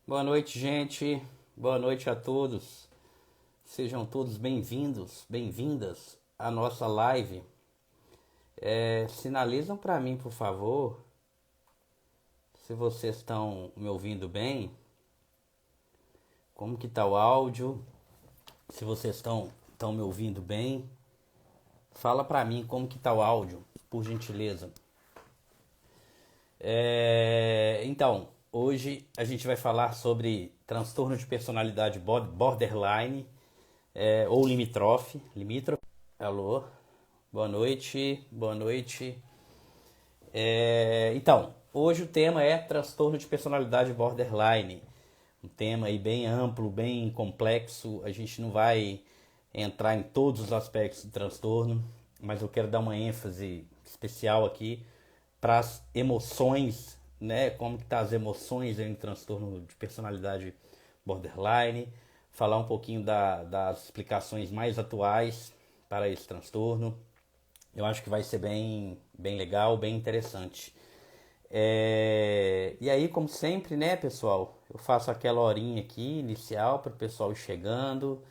Boa noite, gente. Boa noite a todos. Sejam todos bem-vindos, bem-vindas à nossa live. Sinalizam para mim, por favor, se vocês estão me ouvindo bem, como que tá o áudio, se vocês estão me ouvindo bem. Fala para mim como que tá o áudio, por gentileza. Então, hoje a gente vai falar sobre transtorno de personalidade borderline ou limítrofe. Alô, boa noite, boa noite. Então, hoje o tema é transtorno de personalidade borderline. Um tema aí bem amplo, bem complexo. A gente não vai entrar em todos os aspectos do transtorno, mas eu quero dar uma ênfase especial aqui para as emoções, né? Como que tá as emoções em transtorno de personalidade borderline, falar um pouquinho das explicações mais atuais para esse transtorno. Eu acho que vai ser bem legal, bem interessante. E aí, como sempre, né, pessoal, eu faço aquela horinha aqui inicial para o pessoal ir chegando,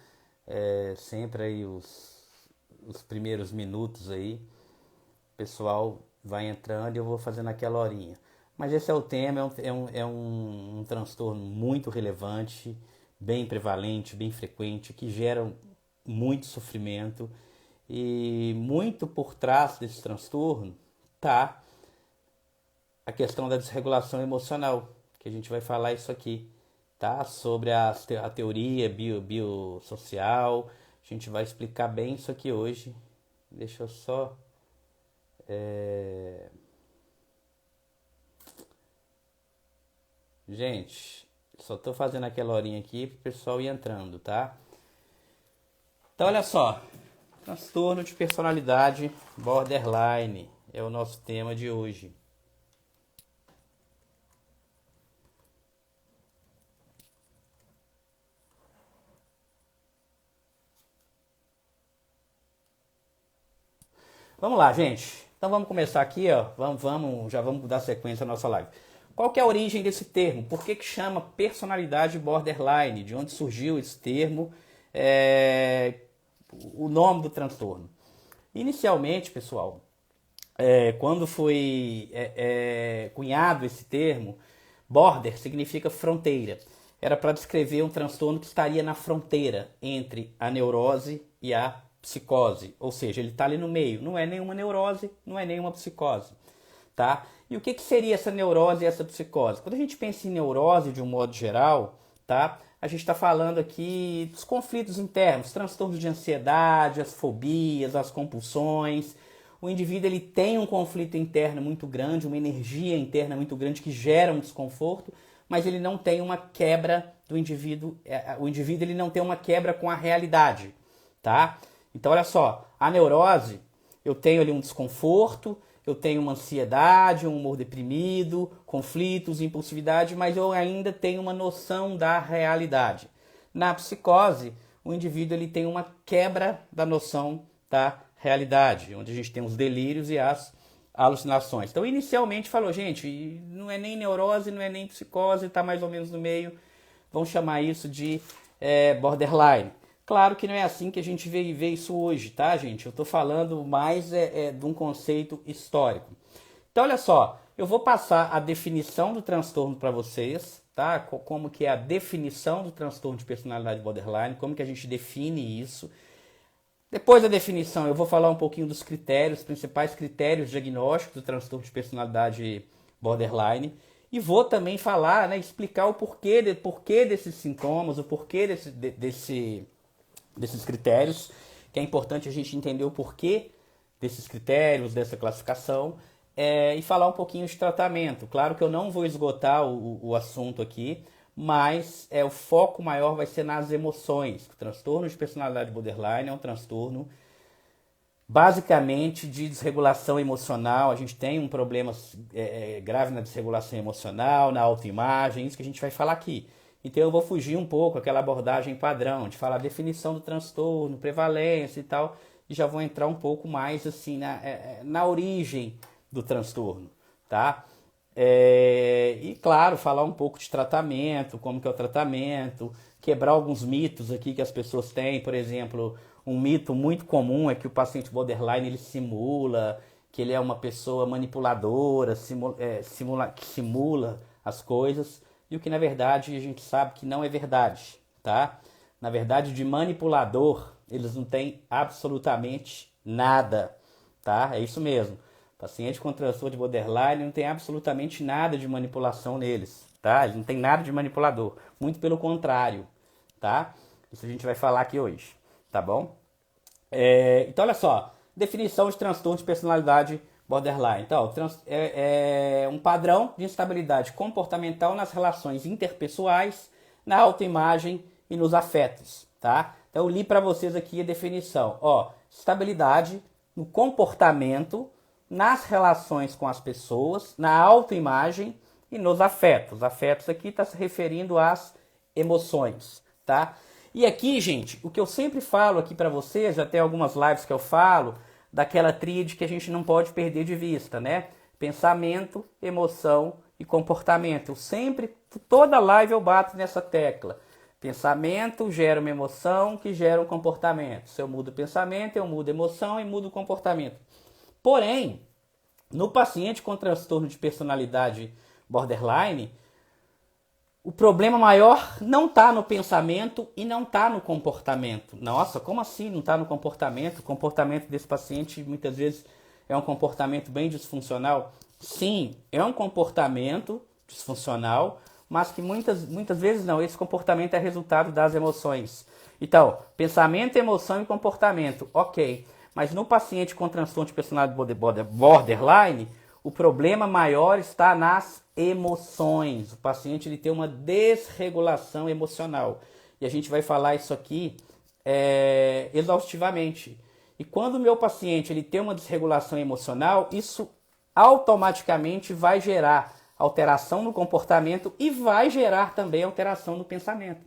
sempre aí os primeiros minutos aí, o pessoal vai entrando e eu vou fazendo aquela horinha. Mas esse é o tema, é um transtorno muito relevante, bem prevalente, bem frequente, que gera muito sofrimento. E muito por trás desse transtorno tá a questão da desregulação emocional, que a gente vai falar isso aqui, tá? Sobre a teoria biosocial. A gente vai explicar bem isso aqui hoje. Deixa eu só. Gente, só tô fazendo aquela horinha aqui pro pessoal ir entrando, tá? Então, olha só. Transtorno de personalidade borderline é o nosso tema de hoje. Vamos lá, gente. Então vamos começar aqui, ó. Já vamos dar sequência à nossa live. Qual que é a origem desse termo? Por que chama personalidade borderline? De onde surgiu esse termo? O nome do transtorno. Inicialmente, pessoal, quando foi cunhado esse termo, border significa fronteira. Era para descrever um transtorno que estaria na fronteira entre a neurose e a psicose. Ou seja, ele está ali no meio. Não é nenhuma neurose, não é nenhuma psicose. Tá? E o que seria essa neurose e essa psicose? Quando a gente pensa em neurose de um modo geral, tá? A gente está falando aqui dos conflitos internos, transtornos de ansiedade, as fobias, as compulsões. O indivíduo ele tem um conflito interno muito grande, uma energia interna muito grande que gera um desconforto, mas ele não tem uma quebra do indivíduo. O indivíduo ele não tem uma quebra com a realidade, tá? Então olha só, a neurose, eu tenho ali um desconforto, eu tenho uma ansiedade, um humor deprimido, conflitos, impulsividade, mas eu ainda tenho uma noção da realidade. Na psicose, o indivíduo ele tem uma quebra da noção da realidade, onde a gente tem os delírios e as alucinações. Então, inicialmente falou, gente, não é nem neurose, não é nem psicose, está mais ou menos no meio. Vamos chamar isso de borderline. Claro que não é assim que a gente vê isso hoje, tá, gente? Eu estou falando mais de um conceito histórico. Então, olha só, eu vou passar a definição do transtorno para vocês, tá? Como que é a definição do transtorno de personalidade borderline, como que a gente define isso. Depois da definição, eu vou falar um pouquinho dos critérios, principais critérios diagnósticos do transtorno de personalidade borderline. E vou também falar, né, explicar o porquê desses sintomas, o porquê desses critérios, que é importante a gente entender o porquê desses critérios, dessa classificação, e falar um pouquinho de tratamento. Claro que eu não vou esgotar o assunto aqui, mas o foco maior vai ser nas emoções. O transtorno de personalidade borderline é um transtorno basicamente de desregulação emocional. A gente tem um problema grave na desregulação emocional, na autoimagem, isso que a gente vai falar aqui. Então eu vou fugir um pouco daquela abordagem padrão, de falar definição do transtorno, prevalência e tal, e já vou entrar um pouco mais assim na origem do transtorno, tá? E claro, falar um pouco de tratamento, como que é o tratamento, quebrar alguns mitos aqui que as pessoas têm. Por exemplo, um mito muito comum é que o paciente borderline ele simula, que ele é uma pessoa manipuladora, que simula as coisas, e o que na verdade a gente sabe que não é verdade, tá? Na verdade, de manipulador, eles não têm absolutamente nada, tá? É isso mesmo. Paciente com transtorno de borderline não tem absolutamente nada de manipulação neles, tá? Eles não tem nada de manipulador, muito pelo contrário, tá? Isso a gente vai falar aqui hoje, tá bom? Então, olha só, definição de transtorno de personalidade borderline. Então, é um padrão de instabilidade comportamental nas relações interpessoais, na autoimagem e nos afetos, tá? Então, eu li para vocês aqui a definição. Ó, estabilidade no comportamento, nas relações com as pessoas, na autoimagem e nos afetos. Afetos aqui está se referindo às emoções, tá? E aqui, gente, o que eu sempre falo aqui para vocês, já tem algumas lives que eu falo, daquela tríade que a gente não pode perder de vista, né? Pensamento, emoção e comportamento. Eu sempre, toda live eu bato nessa tecla. Pensamento gera uma emoção que gera um comportamento. Se eu mudo o pensamento, eu mudo a emoção e mudo o comportamento. Porém, no paciente com transtorno de personalidade borderline, o problema maior não está no pensamento e não está no comportamento. Nossa, como assim não está no comportamento? O comportamento desse paciente muitas vezes é um comportamento bem disfuncional. Sim, é um comportamento disfuncional, mas que muitas vezes não. Esse comportamento é resultado das emoções. Então, pensamento, emoção e comportamento, ok. Mas no paciente com transtorno de personalidade borderline, o problema maior está nas emoções. O paciente ele tem uma desregulação emocional. E a gente vai falar isso aqui exaustivamente. E quando o meu paciente ele tem uma desregulação emocional, isso automaticamente vai gerar alteração no comportamento e vai gerar também alteração no pensamento.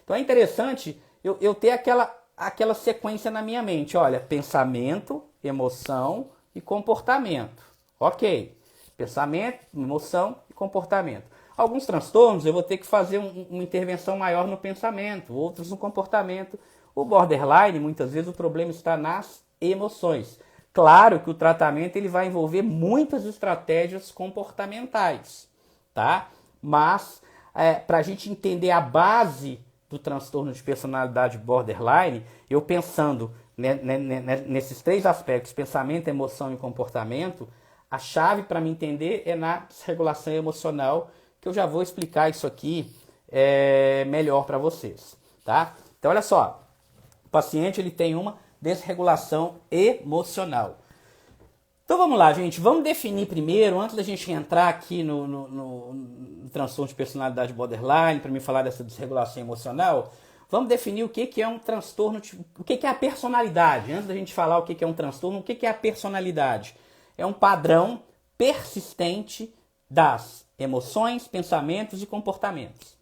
Então é interessante eu ter aquela sequência na minha mente. Olha, pensamento, emoção e comportamento. Ok. Pensamento, emoção e comportamento. Alguns transtornos eu vou ter que fazer uma intervenção maior no pensamento, outros no comportamento. O borderline, muitas vezes o problema está nas emoções. Claro que o tratamento ele vai envolver muitas estratégias comportamentais, tá? Mas para a gente entender a base do transtorno de personalidade borderline, eu pensando nesses três aspectos, pensamento, emoção e comportamento, a chave para me entender é na desregulação emocional, que eu já vou explicar isso aqui melhor para vocês, tá? Então, olha só, o paciente ele tem uma desregulação emocional. Então vamos lá, gente. Vamos definir primeiro, antes da gente entrar aqui no transtorno de personalidade borderline, para me falar dessa desregulação emocional, vamos definir o que é um transtorno, o que é a personalidade. Antes da gente falar o que é um transtorno, o que é a personalidade? É um padrão persistente das emoções, pensamentos e comportamentos.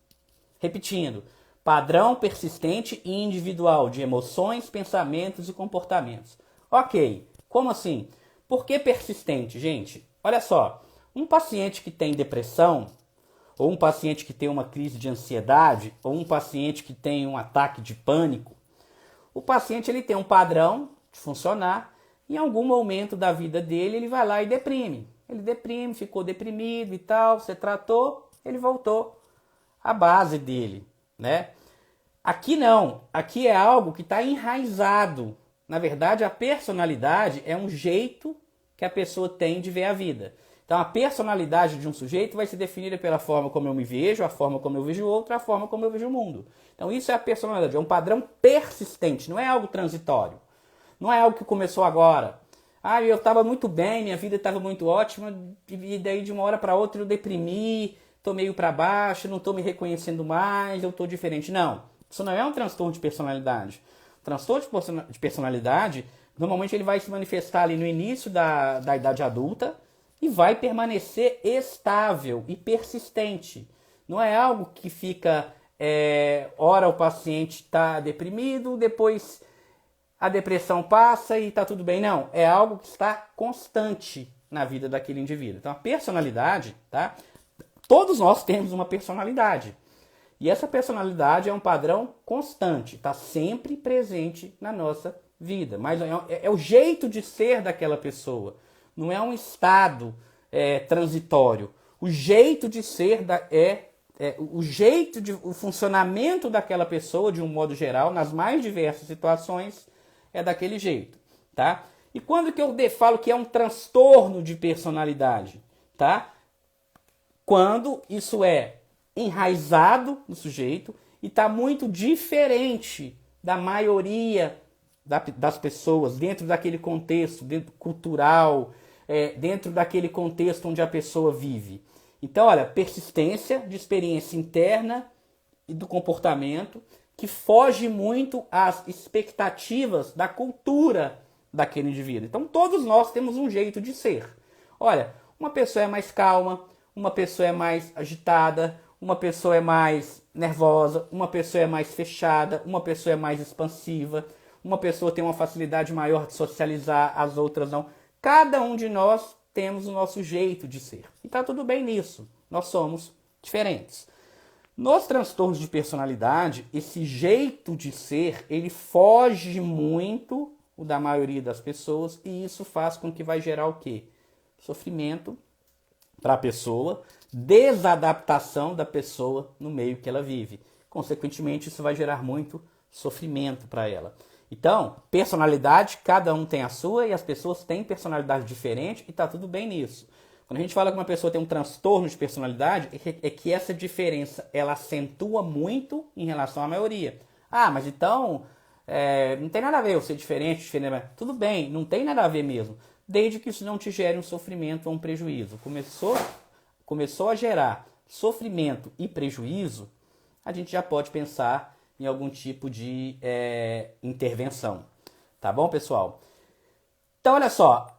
Repetindo, padrão persistente e individual de emoções, pensamentos e comportamentos. Ok, como assim? Por que persistente, gente? Olha só, um paciente que tem depressão, ou um paciente que tem uma crise de ansiedade, ou um paciente que tem um ataque de pânico, o paciente ele tem um padrão de funcionar. Em algum momento da vida dele, ele vai lá e deprime. Ele deprime, ficou deprimido e tal, você tratou, ele voltou à base dele, né? Aqui não, aqui é algo que está enraizado. Na verdade, a personalidade é um jeito que a pessoa tem de ver a vida. Então, a personalidade de um sujeito vai ser definida pela forma como eu me vejo, a forma como eu vejo o outro, a forma como eu vejo o mundo. Então, isso é a personalidade, é um padrão persistente, não é algo transitório. Não é algo que começou agora. Ah, eu estava muito bem, minha vida estava muito ótima, e daí de uma hora para outra eu deprimi, estou meio para baixo, não estou me reconhecendo mais, eu estou diferente. Não, isso não é um transtorno de personalidade. O transtorno de personalidade, normalmente ele vai se manifestar ali no início da idade adulta e vai permanecer estável e persistente. Não é algo que fica, ora o paciente está deprimido, depois a depressão passa e está tudo bem. Não, é algo que está constante, na vida daquele indivíduo. Então a personalidade, tá? Todos nós temos uma personalidade. E essa personalidade é um padrão constante, está sempre presente na nossa vida. Mas é o jeito de ser daquela pessoa, não é um estado transitório. O jeito de ser o funcionamento daquela pessoa, de um modo geral, nas mais diversas situações, é daquele jeito, tá? E quando que eu falo que é um transtorno de personalidade, tá? Quando isso é enraizado no sujeito e está muito diferente da maioria das pessoas, dentro daquele contexto cultural, dentro daquele contexto onde a pessoa vive. Então, olha, persistência de experiência interna e do comportamento que foge muito às expectativas da cultura daquele indivíduo. Então, todos nós temos um jeito de ser. Olha, uma pessoa é mais calma, uma pessoa é mais agitada, uma pessoa é mais nervosa, uma pessoa é mais fechada, uma pessoa é mais expansiva, uma pessoa tem uma facilidade maior de socializar, as outras não. Cada um de nós temos o nosso jeito de ser. E tá tudo bem nisso. Nós somos diferentes. Nos transtornos de personalidade, esse jeito de ser, ele foge muito o da maioria das pessoas e isso faz com que vai gerar o quê? Sofrimento para a pessoa, desadaptação da pessoa no meio que ela vive. Consequentemente, isso vai gerar muito sofrimento para ela. Então, personalidade, cada um tem a sua e as pessoas têm personalidade diferente e está tudo bem nisso. Quando a gente fala que uma pessoa tem um transtorno de personalidade, é que essa diferença ela acentua muito em relação à maioria. Ah, mas então não tem nada a ver eu ser diferente. Tudo bem, não tem nada a ver mesmo. Desde que isso não te gere um sofrimento ou um prejuízo. Começou a gerar sofrimento e prejuízo, a gente já pode pensar em algum tipo de intervenção. Tá bom, pessoal? Então, olha só.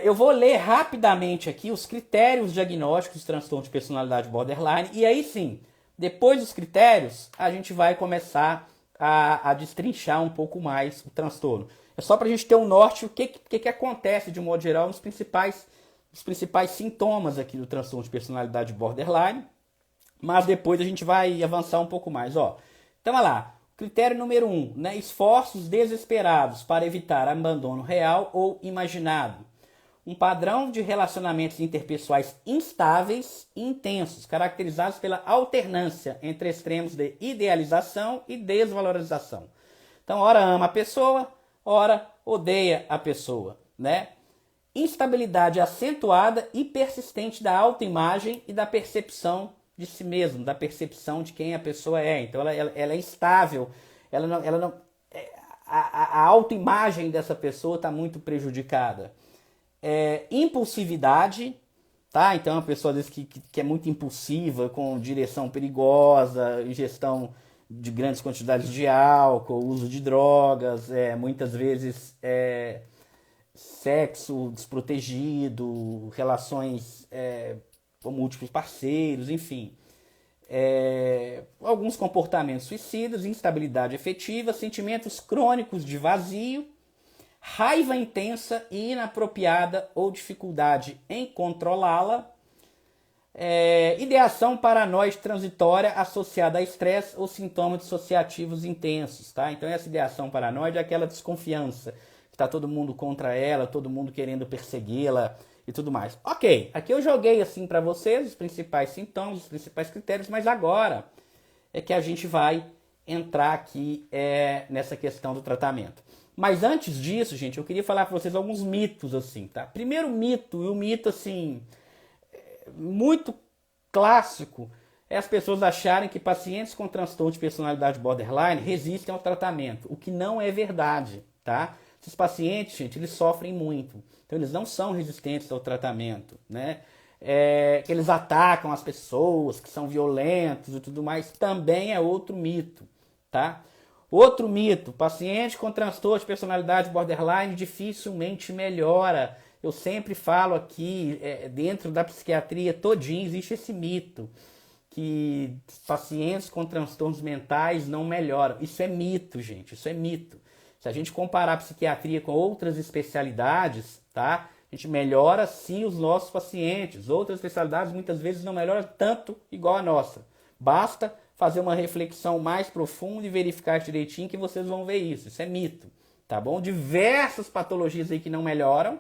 Eu vou ler rapidamente aqui os critérios diagnósticos de transtorno de personalidade borderline. E aí sim, depois dos critérios, a gente vai começar a destrinchar um pouco mais o transtorno. É só para a gente ter um norte, o que acontece de um modo geral nos principais sintomas aqui do transtorno de personalidade borderline. Mas depois a gente vai avançar um pouco mais. Ó. Então, olha lá. Critério número 1, né? Esforços desesperados para evitar abandono real ou imaginado. Um padrão de relacionamentos interpessoais instáveis e intensos, caracterizados pela alternância entre extremos de idealização e desvalorização. Então, ora ama a pessoa, ora odeia a pessoa, né? Instabilidade acentuada e persistente da autoimagem e da percepção de si mesmo, da percepção de quem a pessoa é. Então ela é instável, a autoimagem dessa pessoa está muito prejudicada. Impulsividade, tá? Então é uma pessoa às vezes que é muito impulsiva, com direção perigosa, ingestão de grandes quantidades de álcool, uso de drogas, muitas vezes sexo desprotegido, relações com múltiplos parceiros, enfim. Alguns comportamentos suicidas, instabilidade afetiva, sentimentos crônicos de vazio, raiva intensa e inapropriada ou dificuldade em controlá-la, ideação paranoide transitória associada a estresse ou sintomas dissociativos intensos. Tá? Então essa ideação paranoide é aquela desconfiança, que está todo mundo contra ela, todo mundo querendo persegui-la, e tudo mais. Ok, aqui eu joguei assim para vocês os principais sintomas, os principais critérios, mas agora é que a gente vai entrar aqui nessa questão do tratamento. Mas antes disso, gente, eu queria falar para vocês alguns mitos assim, tá? Primeiro mito, e um mito assim muito clássico, é as pessoas acharem que pacientes com transtorno de personalidade borderline resistem ao tratamento, o que não é verdade, tá? Esses pacientes, gente, eles sofrem muito. Então, eles não são resistentes ao tratamento, né? Que eles atacam as pessoas, que são violentos e tudo mais, também é outro mito, tá? Outro mito, paciente com transtorno de personalidade borderline dificilmente melhora. Eu sempre falo aqui, dentro da psiquiatria todinha, existe esse mito, que pacientes com transtornos mentais não melhoram. Isso é mito, gente, isso é mito. Se a gente comparar a psiquiatria com outras especialidades, tá? A gente melhora sim os nossos pacientes. Outras especialidades muitas vezes não melhoram tanto igual a nossa. Basta fazer uma reflexão mais profunda e verificar direitinho que vocês vão ver isso. Isso é mito, tá bom? Diversas patologias aí que não melhoram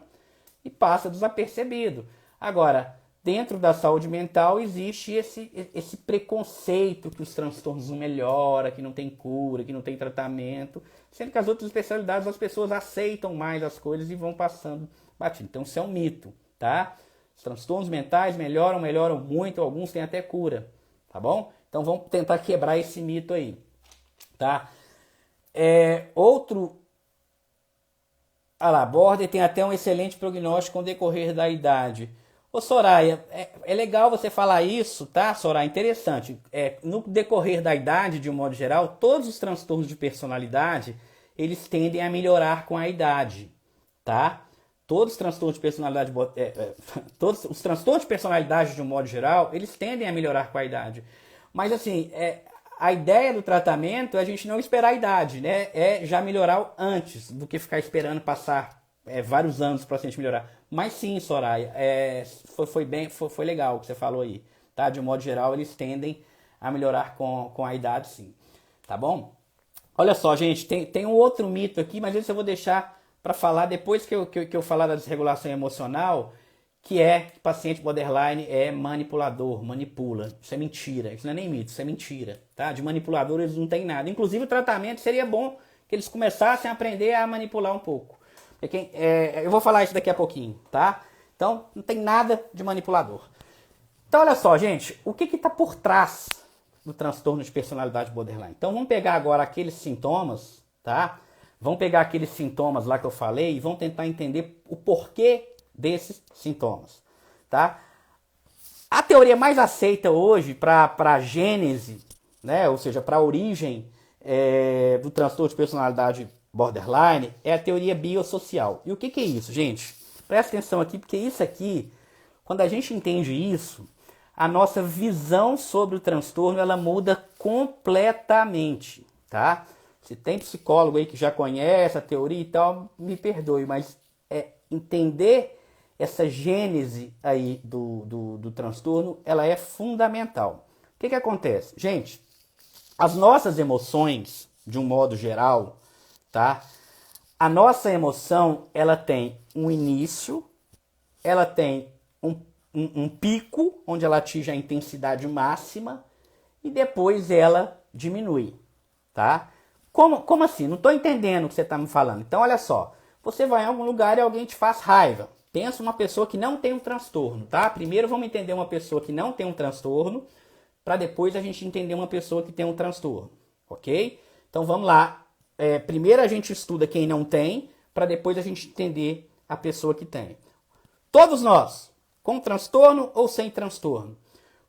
e passa desapercebido. Agora, dentro da saúde mental existe esse preconceito que os transtornos não melhoram, que não tem cura, que não tem tratamento, sendo que as outras especialidades as pessoas aceitam mais as coisas e vão passando batido. Então isso é um mito, tá? Os transtornos mentais melhoram muito, alguns têm até cura, tá bom? Então vamos tentar quebrar esse mito aí, tá? Border tem até um excelente prognóstico com o decorrer da idade. Ô Soraya, é legal você falar isso, tá, Soraya? Interessante. No decorrer da idade, de um modo geral, todos os transtornos de personalidade, eles tendem a melhorar com a idade, tá? Todos os transtornos de personalidade, todos os transtornos de personalidade, de um modo geral, eles tendem a melhorar com a idade. Mas assim, a ideia do tratamento é a gente não esperar a idade, né? É já melhorar antes do que ficar esperando passar vários anos para o paciente melhorar. Mas sim, Soraya, foi legal o que você falou aí, tá? De um modo geral, eles tendem a melhorar com a idade, sim, tá bom? Olha só, gente, tem um outro mito aqui, mas esse eu vou deixar para falar depois que eu falar da desregulação emocional, que paciente borderline é manipulador, manipula. Isso é mentira, isso não é nem mito, isso é mentira, tá? De manipulador eles não têm nada. Inclusive o tratamento seria bom que eles começassem a aprender a manipular um pouco. Eu vou falar isso daqui a pouquinho, tá? Então não tem nada de manipulador. Então olha só, gente, o que está por trás do transtorno de personalidade borderline? Então vamos pegar agora aqueles sintomas, tá? Vamos pegar aqueles sintomas lá que eu falei e vamos tentar entender o porquê desses sintomas, tá? A teoria mais aceita hoje para a gênese, né, ou seja, para a origem do transtorno de personalidade borderline é a teoria biosocial. E o que é isso, gente? Presta atenção aqui, porque isso aqui, quando a gente entende isso, a nossa visão sobre o transtorno ela muda completamente, tá? Se tem psicólogo aí que já conhece a teoria e tal, me perdoe, mas entender essa gênese aí do transtorno, ela é fundamental. O que acontece? Gente, as nossas emoções, de um modo geral, tá? A nossa emoção, ela tem um início, ela tem um pico, onde ela atinge a intensidade máxima, e depois ela diminui, tá? Como assim? Não estou entendendo o que você está me falando. Então, olha só. Você vai em algum lugar e alguém te faz raiva. Pensa uma pessoa que não tem um transtorno, tá? Primeiro vamos entender uma pessoa que não tem um transtorno, para depois a gente entender uma pessoa que tem um transtorno, ok? Então vamos lá. Primeiro a gente estuda quem não tem, para depois a gente entender a pessoa que tem. Todos nós, com transtorno ou sem transtorno.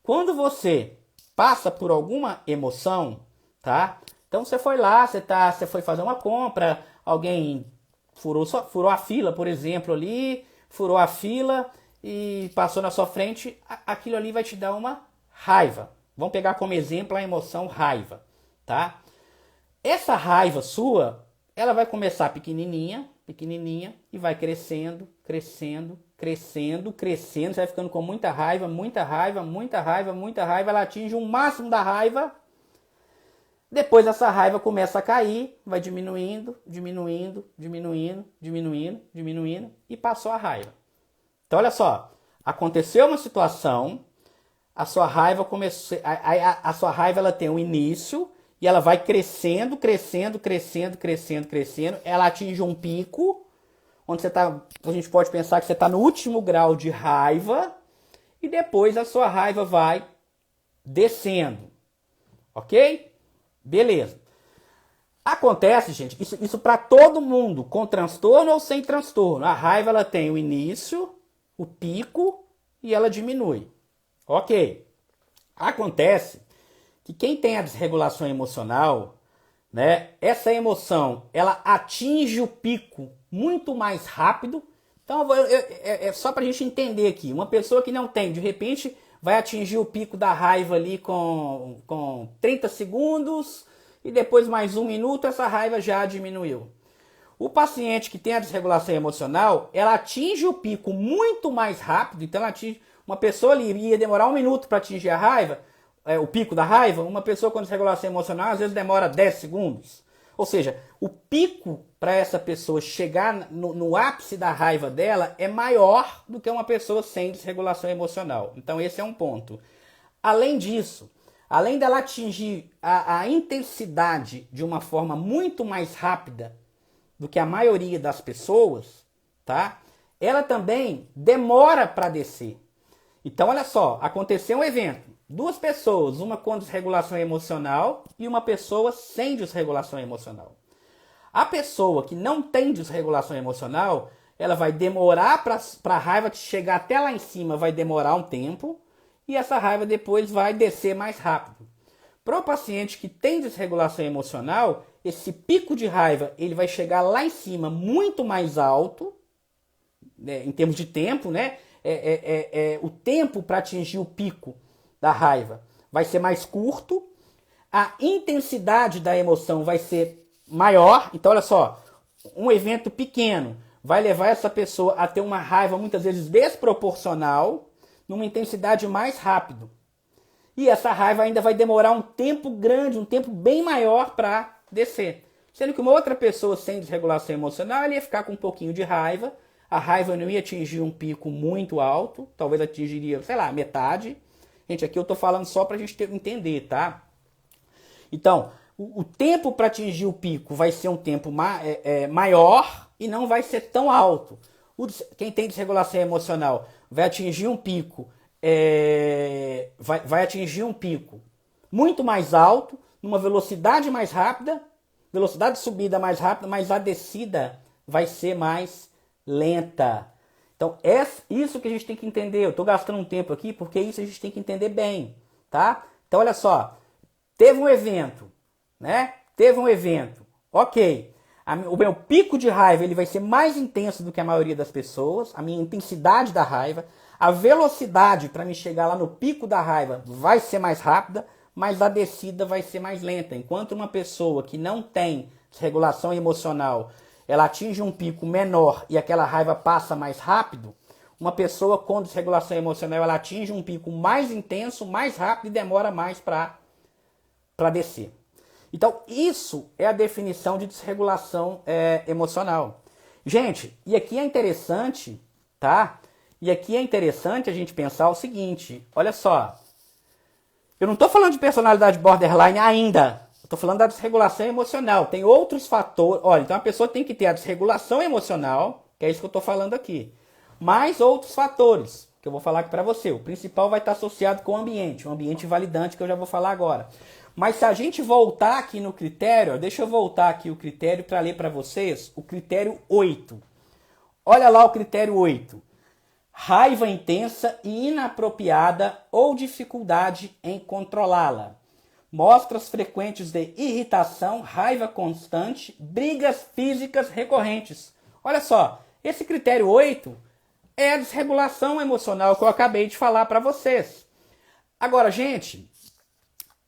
Quando você passa por alguma emoção, tá? Então você foi lá, você foi fazer uma compra, alguém furou a fila, por exemplo, ali, furou a fila e passou na sua frente, aquilo ali vai te dar uma raiva. Vamos pegar como exemplo a emoção raiva, tá? Essa raiva sua, ela vai começar pequenininha, pequenininha e vai crescendo, crescendo, crescendo, crescendo, você vai ficando com muita raiva, muita raiva, muita raiva, muita raiva, ela atinge o máximo da raiva. Depois essa raiva começa a cair, vai diminuindo, diminuindo, diminuindo, diminuindo, diminuindo e passou a raiva. Então olha só, aconteceu uma situação, a sua raiva começou, a sua raiva ela tem um início e ela vai crescendo, crescendo, crescendo, crescendo, crescendo, ela atinge um pico, onde a gente pode pensar que você está no último grau de raiva e depois a sua raiva vai descendo, ok? Beleza. Acontece, gente, isso para todo mundo, com transtorno ou sem transtorno. A raiva ela tem o início, o pico e ela diminui. Ok. Acontece que quem tem a desregulação emocional, né, essa emoção ela atinge o pico muito mais rápido. Então é só para a gente entender aqui. Uma pessoa que não tem, de repente vai atingir o pico da raiva ali com 30 segundos e depois mais 1 minuto essa raiva já diminuiu. O paciente que tem a desregulação emocional, ela atinge o pico muito mais rápido, então ela atinge, uma pessoa ali ia demorar 1 minuto para atingir a raiva, o pico da raiva, uma pessoa com desregulação emocional às vezes demora 10 segundos. Ou seja, o pico para essa pessoa chegar no ápice da raiva dela é maior do que uma pessoa sem desregulação emocional. Então esse é um ponto. Além disso, além dela atingir a intensidade de uma forma muito mais rápida do que a maioria das pessoas, tá? Ela também demora para descer. Então olha só, aconteceu um evento. 2 pessoas, uma com desregulação emocional e uma pessoa sem desregulação emocional. A pessoa que não tem desregulação emocional, ela vai demorar para a raiva chegar até lá em cima, vai demorar um tempo, e essa raiva depois vai descer mais rápido. Para o paciente que tem desregulação emocional, esse pico de raiva ele vai chegar lá em cima muito mais alto, né, em termos de tempo, né? O tempo para atingir o pico da raiva vai ser mais curto, a intensidade da emoção vai ser maior. Então, olha só, um evento pequeno vai levar essa pessoa a ter uma raiva muitas vezes desproporcional, numa intensidade mais rápido. E essa raiva ainda vai demorar um tempo grande, um tempo bem maior para descer. Sendo que uma outra pessoa sem desregulação emocional, ela ia ficar com um pouquinho de raiva, a raiva não ia atingir um pico muito alto, talvez atingiria, sei lá, metade. Gente, aqui eu estou falando só para a gente entender, tá? Então, o tempo para atingir o pico vai ser um tempo maior e não vai ser tão alto. Quem tem desregulação emocional vai atingir um pico, vai atingir um pico muito mais alto, numa velocidade mais rápida, velocidade de subida mais rápida, mas a descida vai ser mais lenta. Então, é isso que a gente tem que entender. Eu estou gastando um tempo aqui porque isso a gente tem que entender bem, tá? Então, olha só. Teve um evento, né? Teve um evento. Ok. O meu pico de raiva ele vai ser mais intenso do que a maioria das pessoas. A minha intensidade da raiva. A velocidade para me chegar lá no pico da raiva vai ser mais rápida, mas a descida vai ser mais lenta. Enquanto uma pessoa que não tem desregulação emocional ela atinge um pico menor e aquela raiva passa mais rápido, uma pessoa com desregulação emocional ela atinge um pico mais intenso, mais rápido e demora mais para descer. Então, isso é a definição de desregulação emocional. Gente, e aqui é interessante, tá? E aqui é interessante a gente pensar o seguinte, olha só, eu não estou falando de personalidade borderline ainda, estou falando da desregulação emocional. Tem outros fatores. Olha, então a pessoa tem que ter a desregulação emocional, que é isso que eu estou falando aqui. Mais outros fatores, que eu vou falar aqui para você. O principal vai estar associado com o ambiente validante, que eu já vou falar agora. Mas se a gente voltar aqui no critério, deixa eu voltar aqui o critério para ler para vocês, o critério 8. Olha lá o critério 8. Raiva intensa e inapropriada ou dificuldade em controlá-la. Mostras frequentes de irritação, raiva constante, brigas físicas recorrentes. Olha só, esse critério 8 é a desregulação emocional que eu acabei de falar para vocês. Agora, gente,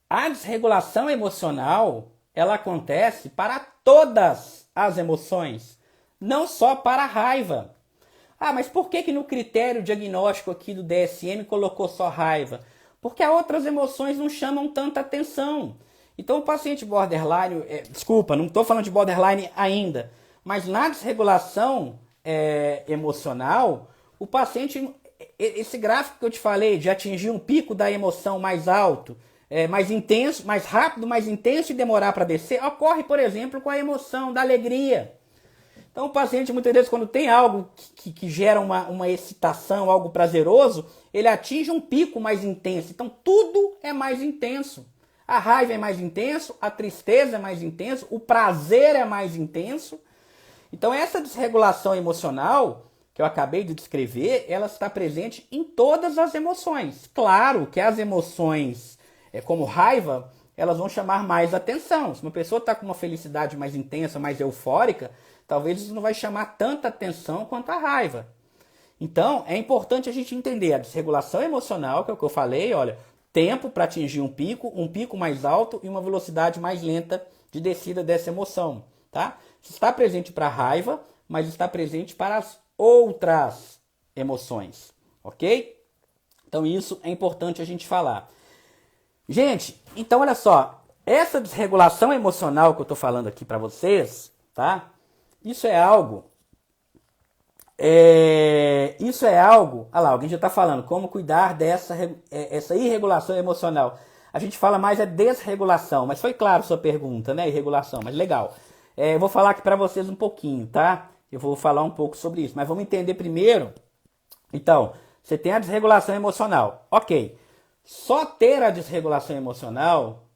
a desregulação emocional, ela acontece para todas as emoções, não só para a raiva. Ah, mas por que no critério diagnóstico aqui do DSM colocou só raiva? Porque as outras emoções não chamam tanta atenção. Então o paciente borderline, não estou falando de borderline ainda, mas na desregulação emocional, o paciente, esse gráfico que eu te falei, de atingir um pico da emoção mais alto, mais intenso, mais rápido, mais intenso e demorar para descer, ocorre, por exemplo, com a emoção da alegria. Então o paciente, muitas vezes, quando tem algo que gera uma excitação, algo prazeroso, ele atinge um pico mais intenso. Então tudo é mais intenso. A raiva é mais intenso, a tristeza é mais intenso, o prazer é mais intenso. Então essa desregulação emocional que eu acabei de descrever, ela está presente em todas as emoções. Claro que as emoções, como raiva, elas vão chamar mais atenção. Se uma pessoa está com uma felicidade mais intensa, mais eufórica, talvez isso não vai chamar tanta atenção quanto a raiva. Então, é importante a gente entender a desregulação emocional, que é o que eu falei, olha, tempo para atingir um pico mais alto e uma velocidade mais lenta de descida dessa emoção, tá? Está presente para a raiva, mas está presente para as outras emoções, ok? Então isso é importante a gente falar. Gente, então olha só, essa desregulação emocional que eu estou falando aqui para vocês, tá? Isso é algo, olha lá, alguém já está falando, como cuidar essa irregulação emocional. A gente fala mais desregulação, mas foi claro sua pergunta, né? Irregulação, mas legal. Eu vou falar aqui para vocês um pouquinho, tá? Eu vou falar um pouco sobre isso, mas vamos entender primeiro. Então, você tem a desregulação emocional, ok. Só ter a desregulação emocional,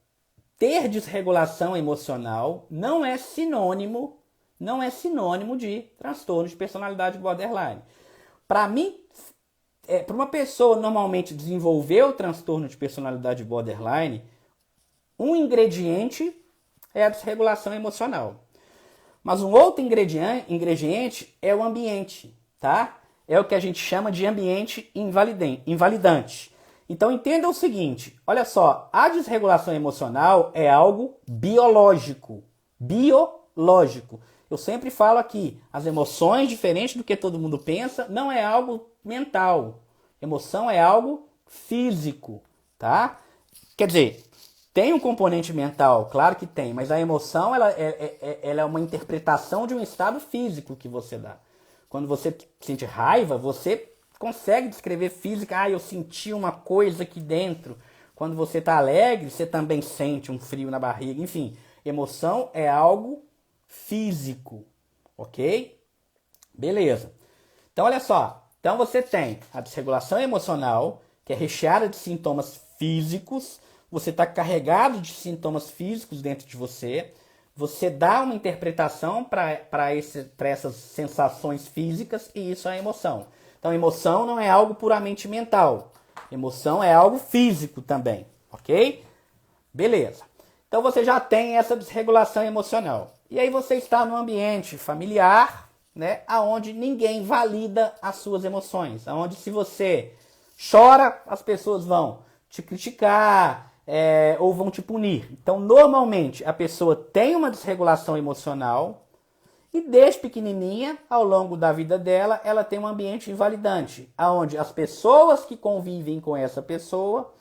ter desregulação emocional não é sinônimo de transtorno de personalidade borderline. Para mim, para uma pessoa normalmente desenvolver o transtorno de personalidade borderline, um ingrediente é a desregulação emocional. Mas um outro ingrediente é o ambiente, tá? É o que a gente chama de ambiente invalidante. Então entenda o seguinte, olha só, a desregulação emocional é algo biológico. Biológico. Eu sempre falo aqui, as emoções, diferente do que todo mundo pensa, não é algo mental. Emoção é algo físico, tá? Quer dizer, tem um componente mental, claro que tem, mas a emoção ela é uma interpretação de um estado físico que você dá. Quando você sente raiva, você consegue descrever física, eu senti uma coisa aqui dentro. Quando você está alegre, você também sente um frio na barriga. Enfim, emoção é algo físico, ok? Beleza. Então, olha só. Então, você tem a desregulação emocional, que é recheada de sintomas físicos. Você está carregado de sintomas físicos dentro de você. Você dá uma interpretação para essas sensações físicas e isso é emoção. Então, emoção não é algo puramente mental. Emoção é algo físico também, ok? Beleza. Então, você já tem essa desregulação emocional. E aí você está num ambiente familiar, né, onde ninguém valida as suas emoções. Onde se você chora, as pessoas vão te criticar ou vão te punir. Então, normalmente, a pessoa tem uma desregulação emocional e desde pequenininha, ao longo da vida dela, ela tem um ambiente invalidante, onde as pessoas que convivem com essa pessoa,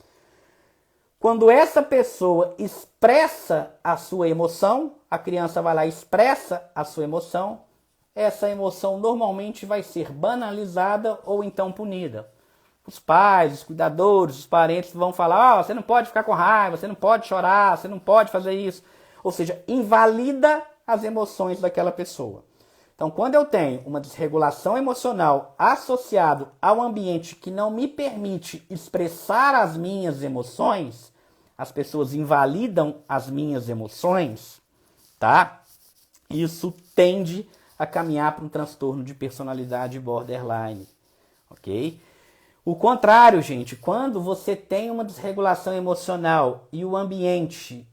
quando essa pessoa expressa a sua emoção, a criança vai lá e expressa a sua emoção, essa emoção normalmente vai ser banalizada ou então punida. Os pais, os cuidadores, os parentes vão falar, você não pode ficar com raiva, você não pode chorar, você não pode fazer isso. Ou seja, invalida as emoções daquela pessoa. Então, quando eu tenho uma desregulação emocional associado ao ambiente que não me permite expressar as minhas emoções, as pessoas invalidam as minhas emoções, tá? Isso tende a caminhar para um transtorno de personalidade borderline, ok? O contrário, gente, quando você tem uma desregulação emocional e o ambiente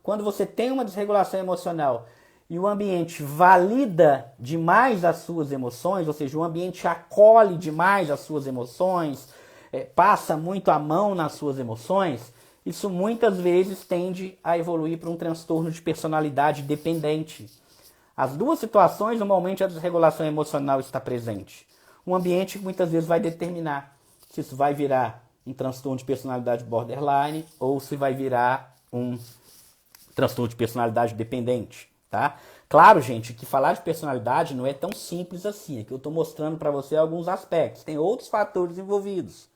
quando você tem uma desregulação emocional e o ambiente valida demais as suas emoções, ou seja, o ambiente acolhe demais as suas emoções, passa muito a mão nas suas emoções, isso muitas vezes tende a evoluir para um transtorno de personalidade dependente. As duas situações, normalmente a desregulação emocional está presente. Um ambiente que muitas vezes vai determinar se isso vai virar um transtorno de personalidade borderline ou se vai virar um transtorno de personalidade dependente, tá? Claro, gente, que falar de personalidade não é tão simples assim. Aqui eu estou mostrando para você alguns aspectos. Tem outros fatores envolvidos,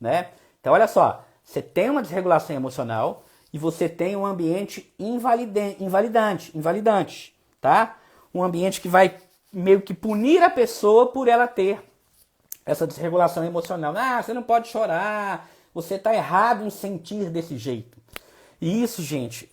né? Então, olha só. Você tem uma desregulação emocional e você tem um ambiente invalidante, tá? Um ambiente que vai meio que punir a pessoa por ela ter essa desregulação emocional. Você não pode chorar, você está errado em sentir desse jeito. E isso, gente,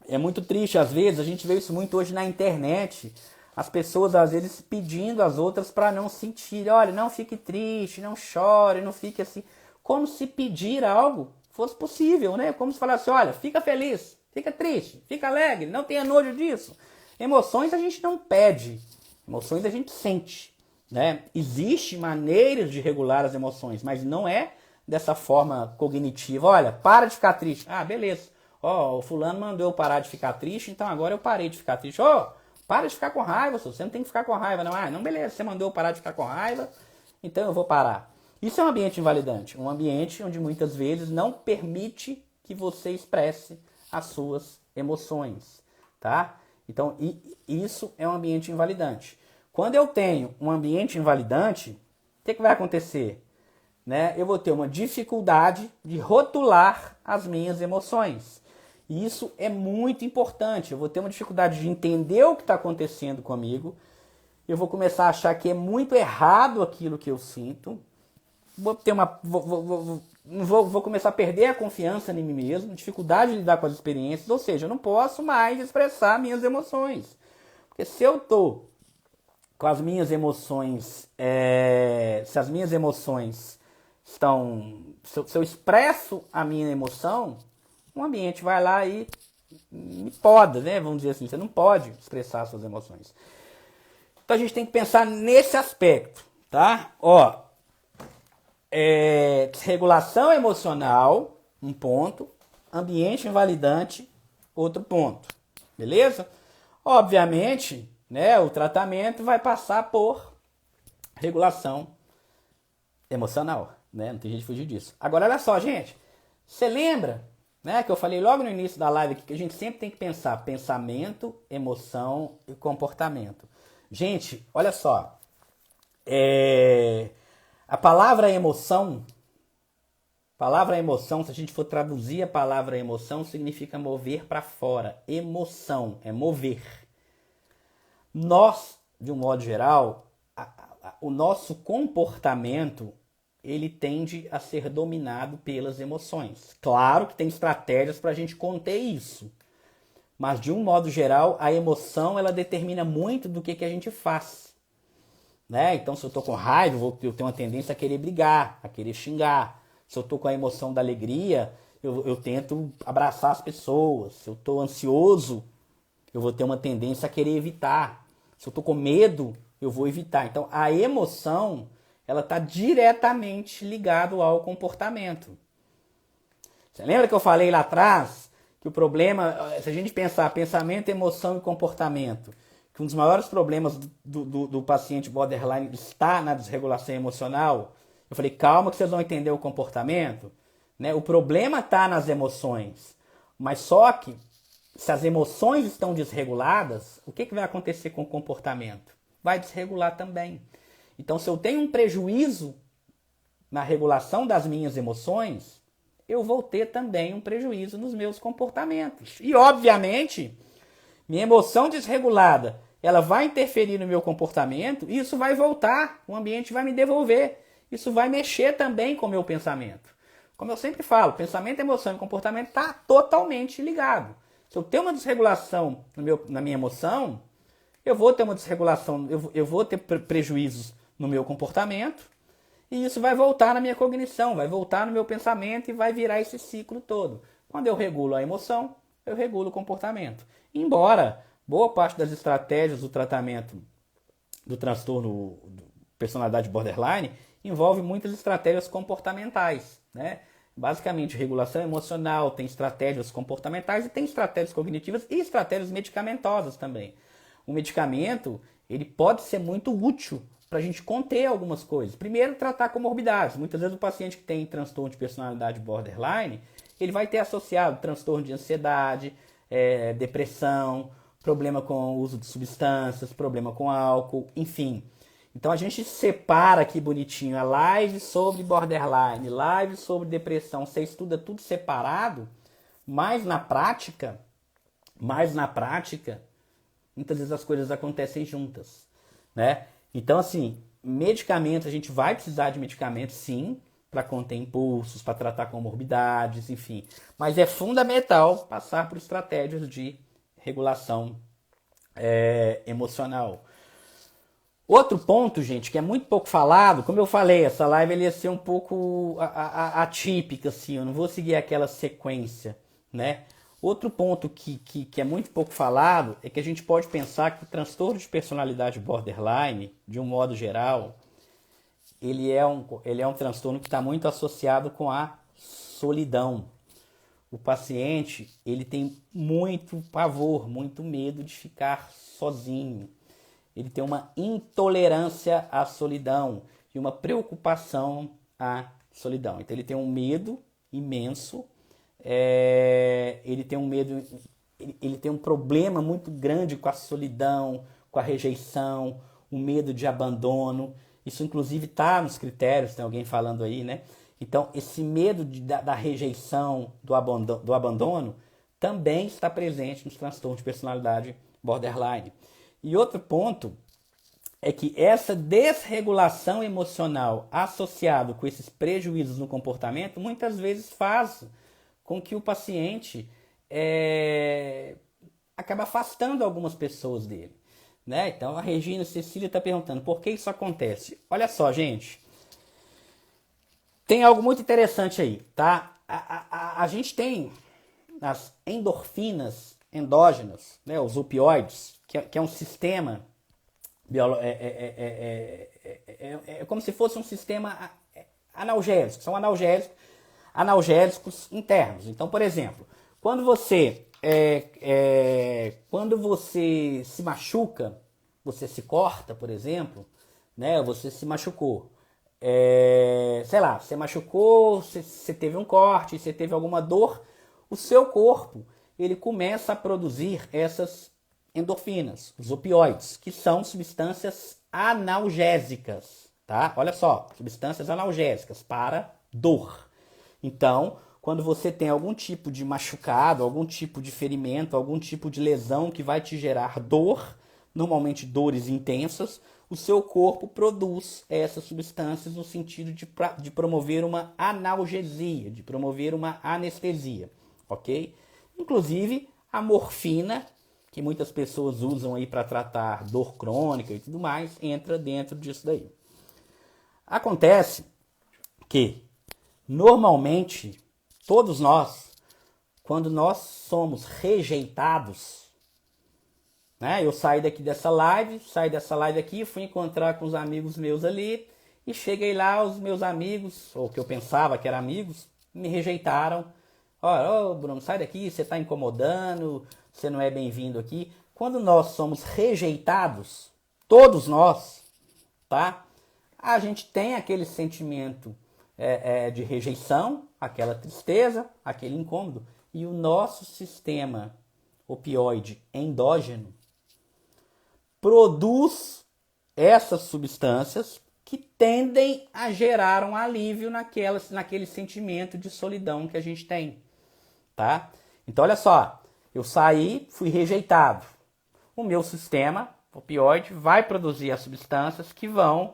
é muito triste. Às vezes, a gente vê isso muito hoje na internet. As pessoas, às vezes, pedindo às outras para não sentir. Olha, não fique triste, não chore, não fique assim. Como se pedir algo fosse possível, né? Como se falasse, olha, fica feliz, fica triste, fica alegre, não tenha nojo disso. Emoções a gente não pede, emoções a gente sente, né? Existem maneiras de regular as emoções, mas não é dessa forma cognitiva. Olha, para de ficar triste. Beleza. Ó, o fulano mandou eu parar de ficar triste, então agora eu parei de ficar triste. Ó, para de ficar com raiva, você não tem que ficar com raiva, não. Ah, não, beleza, você mandou eu parar de ficar com raiva, então eu vou parar. Isso é um ambiente invalidante, um ambiente onde muitas vezes não permite que você expresse as suas emoções, tá? Então, isso é um ambiente invalidante. Quando eu tenho um ambiente invalidante, o que vai acontecer? Né? Eu vou ter uma dificuldade de rotular as minhas emoções. E isso é muito importante. Eu vou ter uma dificuldade de entender o que está acontecendo comigo. Eu vou começar a achar que é muito errado aquilo que eu sinto. Vou começar a perder a confiança em mim mesmo, dificuldade de lidar com as experiências. Ou seja, eu não posso mais expressar minhas emoções. Porque se eu estou com as minhas emoções, se as minhas emoções estão, se eu expresso a minha emoção, o ambiente vai lá e me poda, né? Vamos dizer assim, você não pode expressar as suas emoções. Então a gente tem que pensar nesse aspecto, tá? Ó, desregulação emocional, um ponto, ambiente invalidante, outro ponto, beleza? Obviamente, né, o tratamento vai passar por regulação emocional, né? Não tem jeito de fugir disso. Agora, olha só, gente. Você lembra, né, que eu falei logo no início da live aqui que a gente sempre tem que pensar pensamento, emoção e comportamento. Gente, olha só. A palavra emoção, se a gente for traduzir a palavra emoção, significa mover para fora. Emoção é mover. Nós, de um modo geral, o nosso comportamento, ele tende a ser dominado pelas emoções. Claro que tem estratégias para a gente conter isso. Mas, de um modo geral, a emoção ela determina muito do que a gente faz. Né? Então, se eu estou com raiva, eu tenho uma tendência a querer brigar, a querer xingar. Se eu estou com a emoção da alegria, eu tento abraçar as pessoas. Se eu estou ansioso, eu vou ter uma tendência a querer evitar. Se eu estou com medo, eu vou evitar. Então, a emoção, ela está diretamente ligada ao comportamento. Você lembra que eu falei lá atrás que o problema, se a gente pensar pensamento, emoção e comportamento, que um dos maiores problemas do paciente borderline está na desregulação emocional, eu falei, calma que vocês vão entender o comportamento. Né? O problema está nas emoções, mas só que se as emoções estão desreguladas, o que vai acontecer com o comportamento? Vai desregular também. Então, se eu tenho um prejuízo na regulação das minhas emoções, eu vou ter também um prejuízo nos meus comportamentos. E, obviamente, minha emoção desregulada, ela vai interferir no meu comportamento e isso vai voltar, o ambiente vai me devolver. Isso vai mexer também com o meu pensamento. Como eu sempre falo, pensamento, emoção e comportamento está totalmente ligado. Se eu tenho uma desregulação na minha emoção, eu vou ter uma desregulação, eu vou ter prejuízos no meu comportamento e isso vai voltar na minha cognição, vai voltar no meu pensamento e vai virar esse ciclo todo. Quando eu regulo a emoção, eu regulo o comportamento. Embora boa parte das estratégias do tratamento do transtorno de personalidade borderline envolve muitas estratégias comportamentais, né? Basicamente, regulação emocional, tem estratégias comportamentais e tem estratégias cognitivas e estratégias medicamentosas também. O medicamento, ele pode ser muito útil para a gente conter algumas coisas. Primeiro, tratar comorbidades. Muitas vezes o paciente que tem transtorno de personalidade borderline, ele vai ter associado transtorno de ansiedade, depressão, problema com o uso de substâncias, problema com álcool, enfim. Então a gente separa aqui bonitinho a live sobre borderline, live sobre depressão, você estuda tudo separado, mas na prática, muitas vezes as coisas acontecem juntas, né? Então assim, medicamentos, a gente vai precisar de medicamentos sim, para conter impulsos, para tratar comorbidades, enfim. Mas é fundamental passar por estratégias de regulação emocional. Outro ponto, gente, que é muito pouco falado, como eu falei, essa live ele ia ser um pouco atípica, assim, eu não vou seguir aquela sequência, né? Outro ponto que é muito pouco falado é que a gente pode pensar que o transtorno de personalidade borderline, de um modo geral, ele é um transtorno que está muito associado com a solidão. o paciente ele tem muito pavor, muito medo de ficar sozinho. Ele tem uma intolerância à solidão e uma preocupação à solidão. Então ele tem um medo imenso, ele tem um medo, ele tem um problema muito grande com a solidão, com a rejeição, o medo de abandono. Isso inclusive está nos critérios, tem alguém falando aí, né? Então esse medo da rejeição, do abandono, também está presente nos transtornos de personalidade borderline. E outro ponto é que essa desregulação emocional associada com esses prejuízos no comportamento muitas vezes faz com que o paciente acabe afastando algumas pessoas dele. Né? Então a Regina Cecília está perguntando por que isso acontece. Olha só, gente, tem algo muito interessante aí, tá? A gente tem as endorfinas endógenas, né, os opioides, que é um sistema é como se fosse um sistema analgésico, são analgésicos internos. Então, por exemplo, quando você se machuca, você se corta, por exemplo, né? Você se machucou, sei lá, você machucou, você teve um corte, você teve alguma dor, o seu corpo ele começa a produzir essas endorfinas, os opioides, que são substâncias analgésicas, tá? Olha só, substâncias analgésicas para dor. Então, quando você tem algum tipo de machucado, algum tipo de ferimento, algum tipo de lesão que vai te gerar dor, normalmente dores intensas, o seu corpo produz essas substâncias no sentido de promover uma analgesia, de promover uma anestesia, ok? Inclusive, a morfina, que muitas pessoas usam aí para tratar dor crônica e tudo mais, entra dentro disso daí. Acontece que, normalmente, todos nós, quando nós somos rejeitados, né? Eu saí dessa live aqui, fui encontrar com os amigos meus ali, e cheguei lá, os meus amigos, ou que eu pensava que eram amigos, me rejeitaram. Ó, Bruno, sai daqui, você está incomodando, você não é bem-vindo aqui. Quando nós somos rejeitados, todos nós, tá? A gente tem aquele sentimento de rejeição, aquela tristeza, aquele incômodo. E o nosso sistema opioide endógeno produz essas substâncias que tendem a gerar um alívio naquele sentimento de solidão que a gente tem. Tá? Então, olha só, eu saí, fui rejeitado. O meu sistema opioide vai produzir as substâncias que vão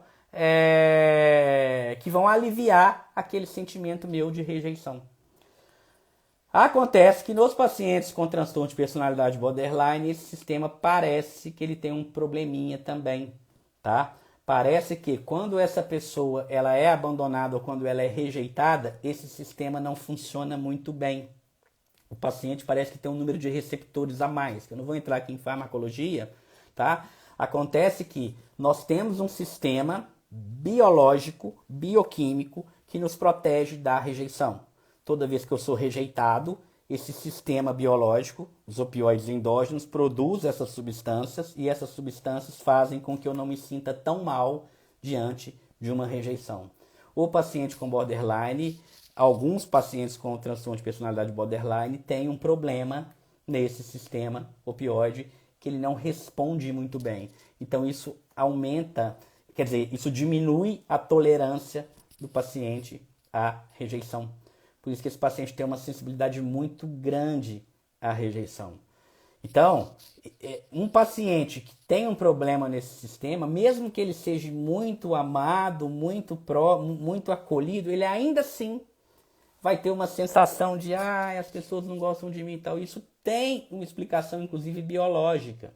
aliviar aquele sentimento meu de rejeição. Acontece que nos pacientes com transtorno de personalidade borderline, esse sistema parece que ele tem um probleminha também, tá? Parece que quando essa pessoa ela é abandonada ou quando ela é rejeitada, esse sistema não funciona muito bem. O paciente parece que tem um número de receptores a mais. Eu não vou entrar aqui em farmacologia, tá? Acontece que nós temos um sistema biológico, bioquímico, que nos protege da rejeição. Toda vez que eu sou rejeitado, esse sistema biológico, os opioides endógenos, produz essas substâncias e essas substâncias fazem com que eu não me sinta tão mal diante de uma rejeição. O paciente com borderline, alguns pacientes com transtorno de personalidade borderline têm um problema nesse sistema opioide que ele não responde muito bem. Então isso aumenta, quer dizer, isso diminui a tolerância do paciente à rejeição. Por isso que esse paciente tem uma sensibilidade muito grande à rejeição. Então, um paciente que tem um problema nesse sistema, mesmo que ele seja muito amado, muito acolhido, ele ainda assim vai ter uma sensação de as pessoas não gostam de mim e tal. Isso tem uma explicação, inclusive, biológica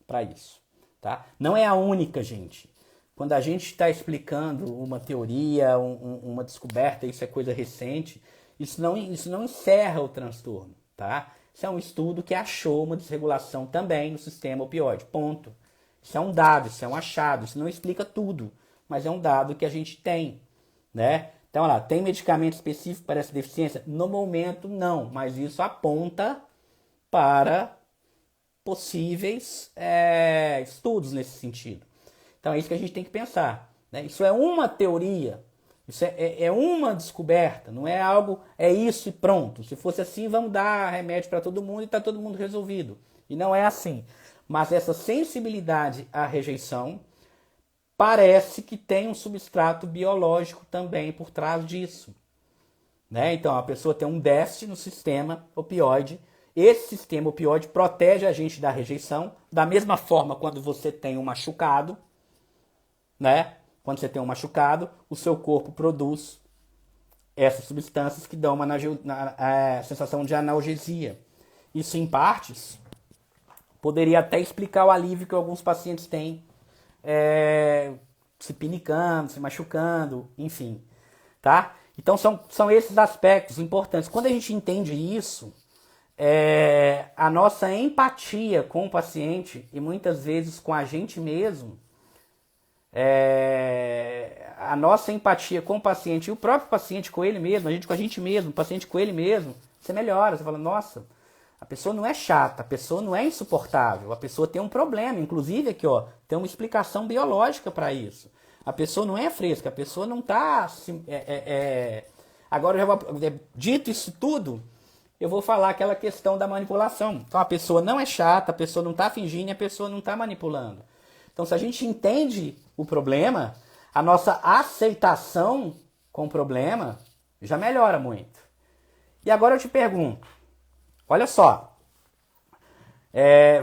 para isso. Tá? Não é a única, gente. Quando a gente está explicando uma teoria, uma descoberta, isso é coisa recente, isso não encerra o transtorno. Tá? Isso é um estudo que achou uma desregulação também no sistema opioide. Ponto. Isso é um dado, isso é um achado, isso não explica tudo, mas é um dado que a gente tem. Né? Então, olha lá, tem medicamento específico para essa deficiência? No momento, não, mas isso aponta para possíveis estudos nesse sentido. Então, é isso que a gente tem que pensar, né? Isso é uma teoria, isso é uma descoberta, não é algo, é isso e pronto. Se fosse assim, vamos dar remédio para todo mundo e está todo mundo resolvido. E não é assim. Mas essa sensibilidade à rejeição parece que tem um substrato biológico também por trás disso, né? Então a pessoa tem um déficit no sistema opioide. Esse sistema opioide protege a gente da rejeição. Da mesma forma, quando você tem um machucado, né? Quando você tem um machucado, o seu corpo produz essas substâncias que dão uma sensação de analgesia. Isso, em partes, poderia até explicar o alívio que alguns pacientes têm se pinicando, se machucando, enfim, tá? Então são esses aspectos importantes. Quando a gente entende isso, a nossa empatia com o paciente e muitas vezes com a gente mesmo, a nossa empatia com o paciente e o próprio paciente com ele mesmo, a gente com a gente mesmo, o paciente com ele mesmo, você melhora, você fala, nossa, a pessoa não é chata, a pessoa não é insuportável, a pessoa tem um problema, inclusive aqui, ó, tem uma explicação biológica para isso. A pessoa não é fresca, a pessoa não está... Agora, dito isso tudo, eu vou falar aquela questão da manipulação. Então, a pessoa não é chata, a pessoa não está fingindo, a pessoa não está manipulando. Então, se a gente entende o problema, a nossa aceitação com o problema já melhora muito. E agora eu te pergunto, olha só,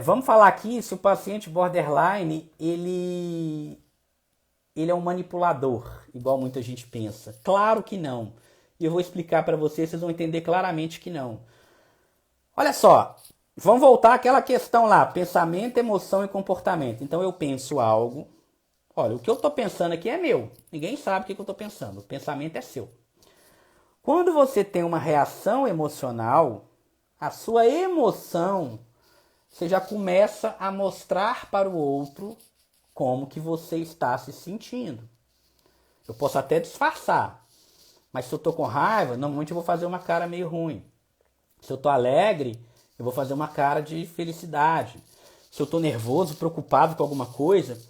vamos falar aqui se o paciente borderline, ele é um manipulador, igual muita gente pensa. Claro que não. E eu vou explicar para vocês vão entender claramente que não. Olha só, vamos voltar àquela questão lá, pensamento, emoção e comportamento. Então eu penso algo, olha, o que eu estou pensando aqui é meu. Ninguém sabe o que eu estou pensando, o pensamento é seu. Quando você tem uma reação emocional, a sua emoção, você já começa a mostrar para o outro como que você está se sentindo. Eu posso até disfarçar, mas se eu estou com raiva, normalmente eu vou fazer uma cara meio ruim. Se eu estou alegre, eu vou fazer uma cara de felicidade. Se eu estou nervoso, preocupado com alguma coisa,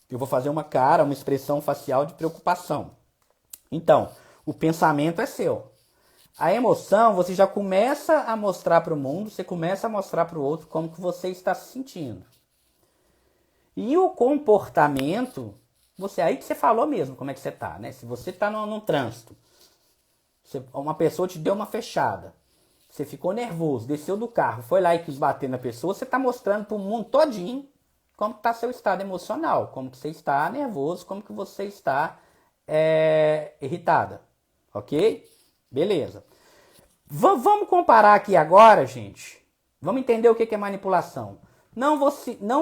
eu vou fazer uma cara, uma expressão facial de preocupação. Então, o pensamento é seu. A emoção, você já começa a mostrar para o mundo, você começa a mostrar para o outro como que você está se sentindo. E o comportamento, aí que você falou mesmo como é que você está, né? Se você está num trânsito, uma pessoa te deu uma fechada, você ficou nervoso, desceu do carro, foi lá e quis bater na pessoa, você está mostrando para o mundo todinho como está seu estado emocional, como que você está nervoso, como que você está irritada, ok? Beleza. Vamos comparar aqui agora, gente. Vamos entender o que é manipulação. Não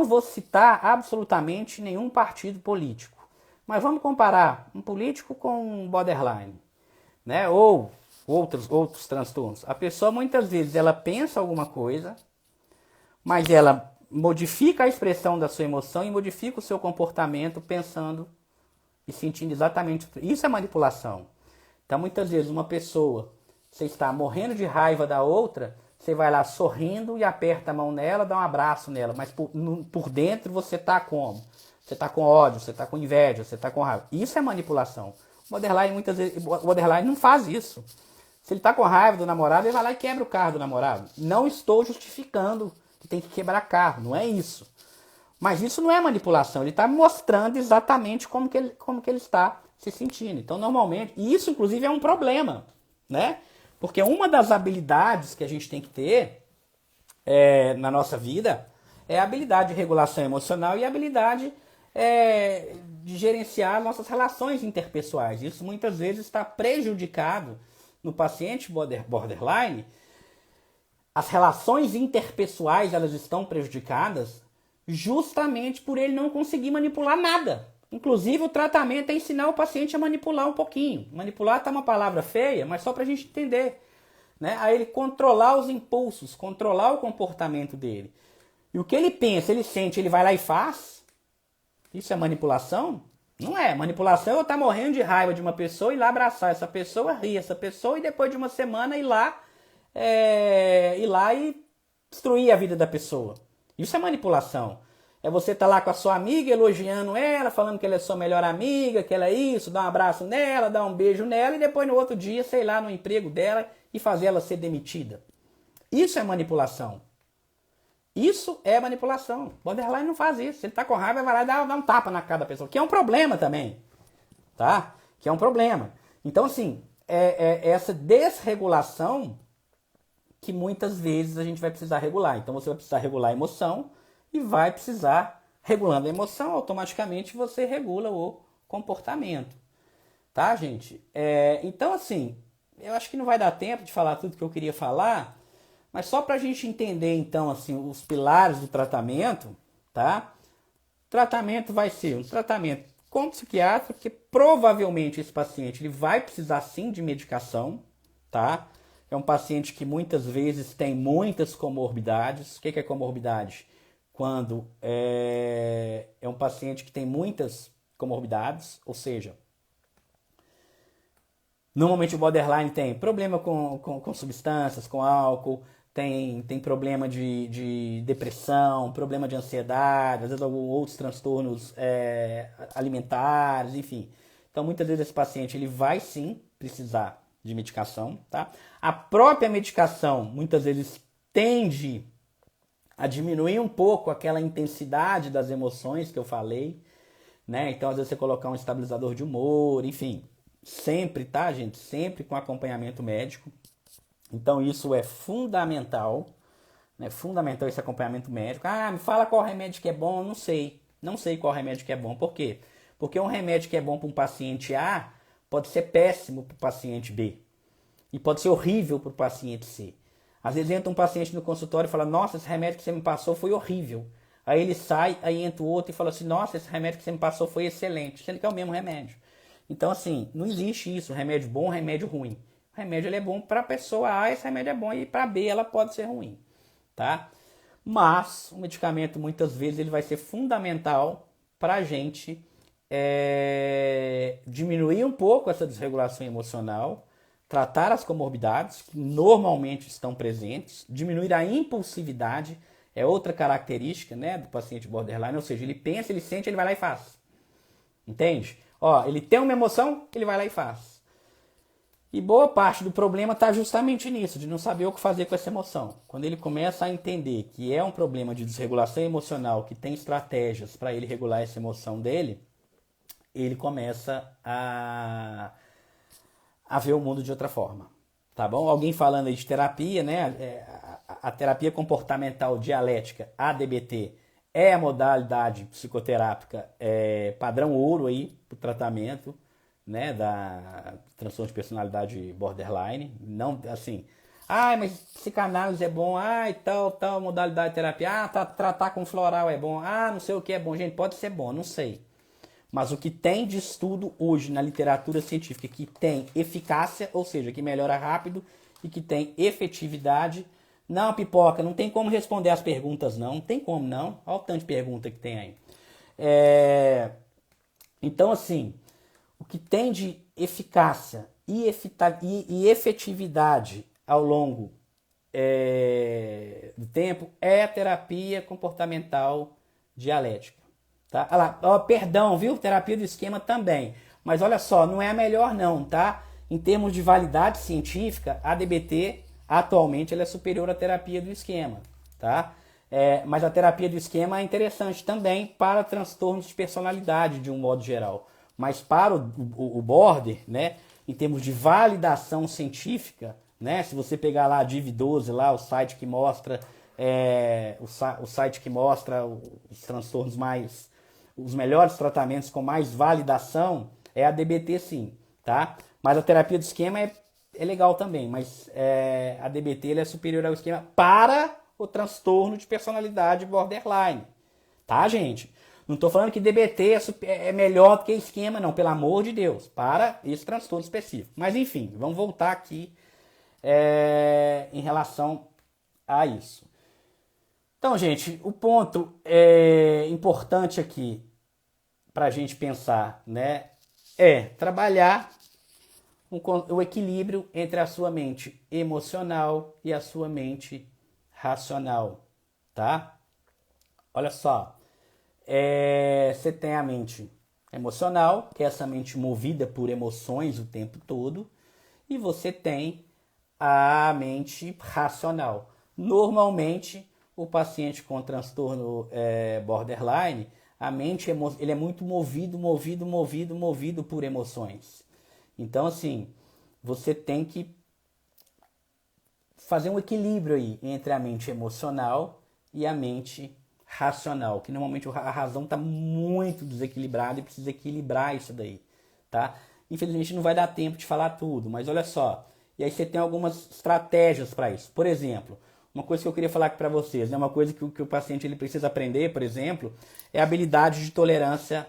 vou citar absolutamente nenhum partido político, mas vamos comparar um político com um borderline, né? Ou outros transtornos. A pessoa muitas vezes ela pensa alguma coisa, mas ela modifica a expressão da sua emoção e modifica o seu comportamento pensando e sentindo exatamente isso. É manipulação. Então muitas vezes uma pessoa, você está morrendo de raiva da outra, você vai lá sorrindo e aperta a mão nela, dá um abraço nela, mas por dentro você está como? Você está com ódio, você está com inveja, você está com raiva. Isso é manipulação. O borderline muitas vezes, o borderline não faz isso. Se ele está com raiva do namorado, ele vai lá e quebra o carro do namorado. Não estou justificando que tem que quebrar carro, não é isso. Mas isso não é manipulação, ele está mostrando exatamente como que ele está se sentindo. Então, normalmente, e isso inclusive é um problema, né? Porque uma das habilidades que a gente tem que ter na nossa vida é a habilidade de regulação emocional e a habilidade de gerenciar nossas relações interpessoais. Isso muitas vezes está prejudicado no paciente borderline. As relações interpessoais elas estão prejudicadas justamente por ele não conseguir manipular nada. Inclusive o tratamento é ensinar o paciente a manipular um pouquinho. Manipular tá uma palavra feia, mas só para a gente entender, né? A ele controlar os impulsos, controlar o comportamento dele. E o que ele pensa, ele sente, ele vai lá e faz. Isso é manipulação? Não é. Manipulação é eu estar morrendo de raiva de uma pessoa e ir lá abraçar essa pessoa, rir essa pessoa e depois de uma semana ir lá e destruir a vida da pessoa. Isso é manipulação. É você estar lá com a sua amiga, elogiando ela, falando que ela é sua melhor amiga, que ela é isso, dar um abraço nela, dar um beijo nela e depois no outro dia, sei lá, no emprego dela e fazer ela ser demitida. Isso é manipulação. Isso é manipulação. Borderline não faz isso. Se ele tá com raiva, vai lá e dá um tapa na cara da pessoa. Que é um problema também. Tá? Que é um problema. Então, assim, é essa desregulação que muitas vezes a gente vai precisar regular. Então, você vai precisar regular a emoção e vai precisar, regulando a emoção, automaticamente você regula o comportamento. Tá, gente? Então, assim, eu acho que não vai dar tempo de falar tudo que eu queria falar, mas só para a gente entender, então, assim, os pilares do tratamento, tá? O tratamento vai ser um tratamento com psiquiatra, porque provavelmente esse paciente ele vai precisar sim de medicação, tá? É um paciente que muitas vezes tem muitas comorbidades. O que é comorbidade? Quando é um paciente que tem muitas comorbidades, ou seja, normalmente o borderline tem problema com substâncias, com álcool, tem problema de depressão, problema de ansiedade, às vezes alguns outros transtornos alimentares, enfim. Então, muitas vezes esse paciente ele vai sim precisar de medicação, tá? A própria medicação, muitas vezes, tende a diminuir um pouco aquela intensidade das emoções que eu falei, né? Então, às vezes, você colocar um estabilizador de humor, enfim. Sempre, tá, gente? Sempre com acompanhamento médico. Então, isso é fundamental, né? Fundamental esse acompanhamento médico. Ah, me fala qual remédio que é bom. Não sei. Não sei qual remédio que é bom. Por quê? Porque um remédio que é bom para um paciente A pode ser péssimo para o paciente B. E pode ser horrível para o paciente C. Às vezes entra um paciente no consultório e fala, nossa, esse remédio que você me passou foi horrível. Aí ele sai, aí entra o outro e fala assim, nossa, esse remédio que você me passou foi excelente. Sendo que é o mesmo remédio. Então, assim, não existe isso, remédio bom, remédio ruim. O remédio ele é bom para a pessoa A, esse remédio é bom, e para B ela pode ser ruim, tá? Mas o medicamento, muitas vezes, ele vai ser fundamental para a gente diminuir um pouco essa desregulação emocional, tratar as comorbidades que normalmente estão presentes, diminuir a impulsividade, é outra característica, né, do paciente borderline, ou seja, ele pensa, ele sente, ele vai lá e faz. Entende? Ó, ele tem uma emoção, ele vai lá e faz. E boa parte do problema está justamente nisso, de não saber o que fazer com essa emoção. Quando ele começa a entender que é um problema de desregulação emocional, que tem estratégias para ele regular essa emoção dele, ele começa a ver o mundo de outra forma. Tá bom? Alguém falando aí de terapia, né? A terapia comportamental dialética, ADBT, é a modalidade psicoterápica padrão ouro aí para o tratamento, né, da transtorno de personalidade borderline. Não, assim, mas psicanálise é bom, e tal modalidade de terapia, tratar com floral é bom, não sei o que é bom. Gente, pode ser bom, não sei. Mas o que tem de estudo hoje na literatura científica que tem eficácia, ou seja, que melhora rápido e que tem efetividade. Não, Pipoca, não tem como responder as perguntas, não. Não tem como, não. Olha o tanto de pergunta que tem aí. Então, assim, o que tem de eficácia e efetividade ao longo do tempo é a terapia comportamental dialética. Tá? Olha lá, perdão, viu? Terapia do esquema também. Mas olha só, não é a melhor não, tá? Em termos de validade científica, a DBT atualmente ela é superior à terapia do esquema, tá? Mas a terapia do esquema é interessante também para transtornos de personalidade de um modo geral. Mas para o border, né, em termos de validação científica, né, se você pegar lá a DIV-12, lá, o site que mostra o site que mostra os transtornos os melhores tratamentos com mais validação, é a DBT sim, tá? Mas a terapia do esquema é legal também, mas a DBT ele é superior ao esquema para o transtorno de personalidade borderline, tá, gente? Não estou falando que DBT é melhor do que esquema, não, pelo amor de Deus, para esse transtorno específico. Mas enfim, vamos voltar aqui em relação a isso. Então, gente, o ponto importante aqui, para a gente pensar, né, é trabalhar o equilíbrio entre a sua mente emocional e a sua mente racional, tá? Olha só, você tem a mente emocional, que é essa mente movida por emoções o tempo todo, e você tem a mente racional. Normalmente, o paciente com transtorno borderline, a mente ele é muito movido por emoções. Então, assim, você tem que fazer um equilíbrio aí entre a mente emocional e a mente racional, que normalmente a razão está muito desequilibrada e precisa equilibrar isso daí, tá? Infelizmente não vai dar tempo de falar tudo, mas olha só. E aí você tem algumas estratégias para isso. Por exemplo, uma coisa que eu queria falar aqui para vocês, né? Uma coisa que o paciente ele precisa aprender, por exemplo, é a habilidade de tolerância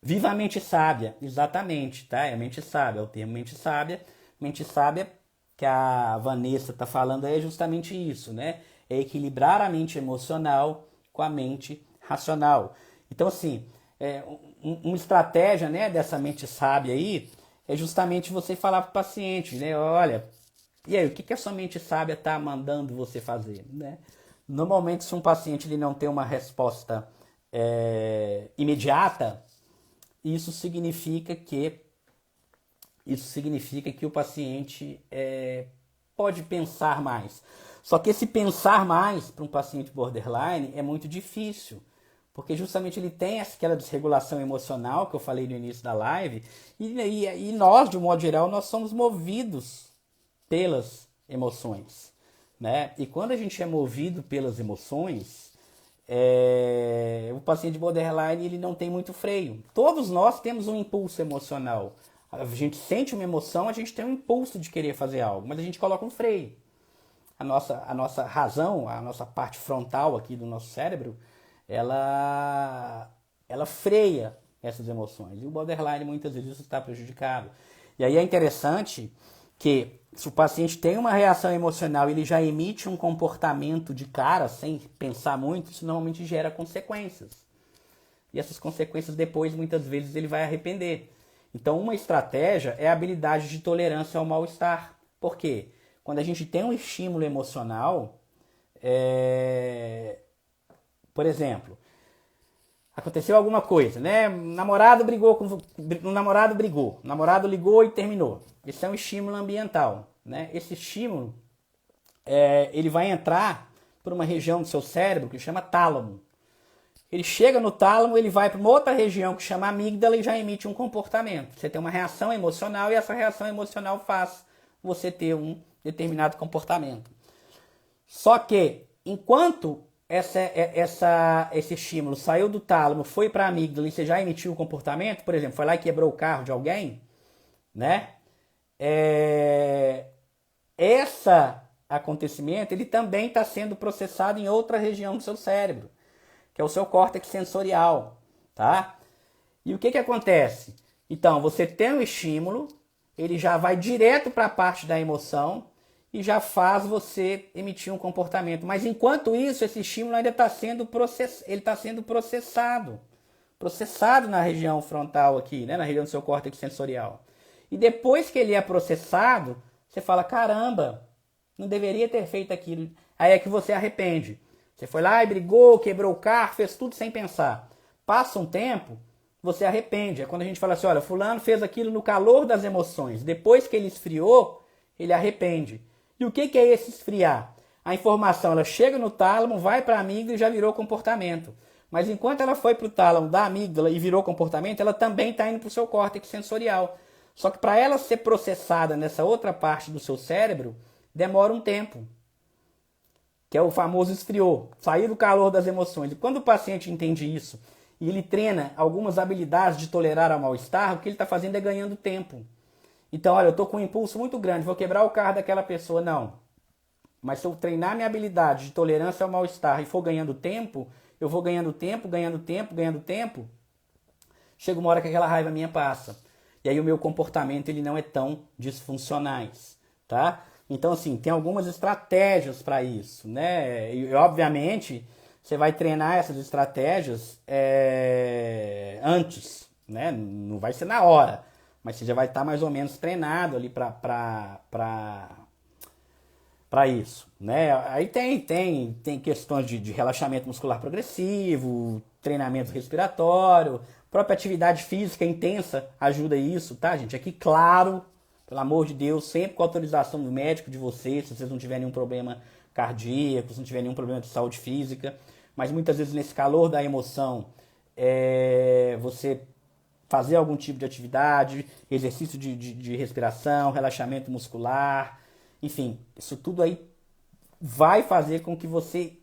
viva a mente sábia, exatamente, tá? É a mente sábia, é o termo mente sábia. Mente sábia que a Vanessa está falando é justamente isso, né? É equilibrar a mente emocional com a mente racional. Então, assim, uma estratégia, né, dessa mente sábia aí é justamente você falar para o paciente, né? Olha, e aí, o que a sua mente sábia está mandando você fazer, né? Normalmente, se um paciente ele não tem uma resposta imediata, isso significa que o paciente pode pensar mais. Só que esse pensar mais para um paciente borderline é muito difícil, porque justamente ele tem aquela desregulação emocional que eu falei no início da live, e nós, de um modo geral, nós somos movidos pelas emoções, né? E quando a gente é movido pelas emoções, o paciente borderline ele não tem muito freio. Todos nós temos um impulso emocional. A gente sente uma emoção, a gente tem um impulso de querer fazer algo, mas a gente coloca um freio. A nossa razão, a nossa parte frontal aqui do nosso cérebro, ela freia essas emoções. E o borderline muitas vezes isso está prejudicado. E aí é interessante que se o paciente tem uma reação emocional, ele já emite um comportamento de cara, sem pensar muito, isso normalmente gera consequências. E essas consequências depois, muitas vezes, ele vai arrepender. Então, uma estratégia é a habilidade de tolerância ao mal-estar. Por quê? Quando a gente tem um estímulo emocional, por exemplo, aconteceu alguma coisa, né? O namorado ligou e terminou. Esse é um estímulo ambiental, né? Esse estímulo, ele vai entrar por uma região do seu cérebro que chama tálamo. Ele chega no tálamo, ele vai para uma outra região que chama amígdala e já emite um comportamento. Você tem uma reação emocional e essa reação emocional faz você ter um determinado comportamento. Só que, enquanto esse estímulo saiu do tálamo, foi para a amígdala e você já emitiu o comportamento, por exemplo, foi lá e quebrou o carro de alguém, né? Esse acontecimento ele também está sendo processado em outra região do seu cérebro, que é o seu córtex sensorial, tá? E o que acontece? Então, você tem um estímulo, ele já vai direto para a parte da emoção e já faz você emitir um comportamento. Mas enquanto isso, esse estímulo ainda está sendo processado na região frontal aqui, né? Na região do seu córtex sensorial. E depois que ele é processado, você fala, caramba, não deveria ter feito aquilo. Aí é que você arrepende. Você foi lá e brigou, quebrou o carro, fez tudo sem pensar. Passa um tempo, você arrepende. É quando a gente fala assim, olha, fulano fez aquilo no calor das emoções. Depois que ele esfriou, ele arrepende. E o que é esse esfriar? A informação ela chega no tálamo, vai para a amígdala e já virou comportamento. Mas enquanto ela foi para o tálamo da amígdala e virou comportamento, ela também está indo para o seu córtex sensorial. Só que para ela ser processada nessa outra parte do seu cérebro, demora um tempo. Que é o famoso esfriou, sair do calor das emoções. E quando o paciente entende isso e ele treina algumas habilidades de tolerar ao mal-estar, o que ele está fazendo é ganhando tempo. Então, olha, eu estou com um impulso muito grande, vou quebrar o carro daquela pessoa. Não. Mas se eu treinar minha habilidade de tolerância ao mal-estar e for ganhando tempo, eu vou ganhando tempo, chega uma hora que aquela raiva minha passa. E aí o meu comportamento ele não é tão disfuncionais, tá? Então, assim, tem algumas estratégias para isso, né? E, obviamente, você vai treinar essas estratégias antes, né? Não vai ser na hora, mas você já vai estar mais ou menos treinado ali para isso, né? Aí tem questões de relaxamento muscular progressivo, treinamento respiratório, própria atividade física intensa ajuda isso, tá, gente? Aqui, claro, pelo amor de Deus, sempre com autorização do médico de vocês, se vocês não tiverem nenhum problema cardíaco, se não tiverem nenhum problema de saúde física, mas muitas vezes nesse calor da emoção, você fazer algum tipo de atividade, exercício de respiração, relaxamento muscular, enfim, isso tudo aí vai fazer com que você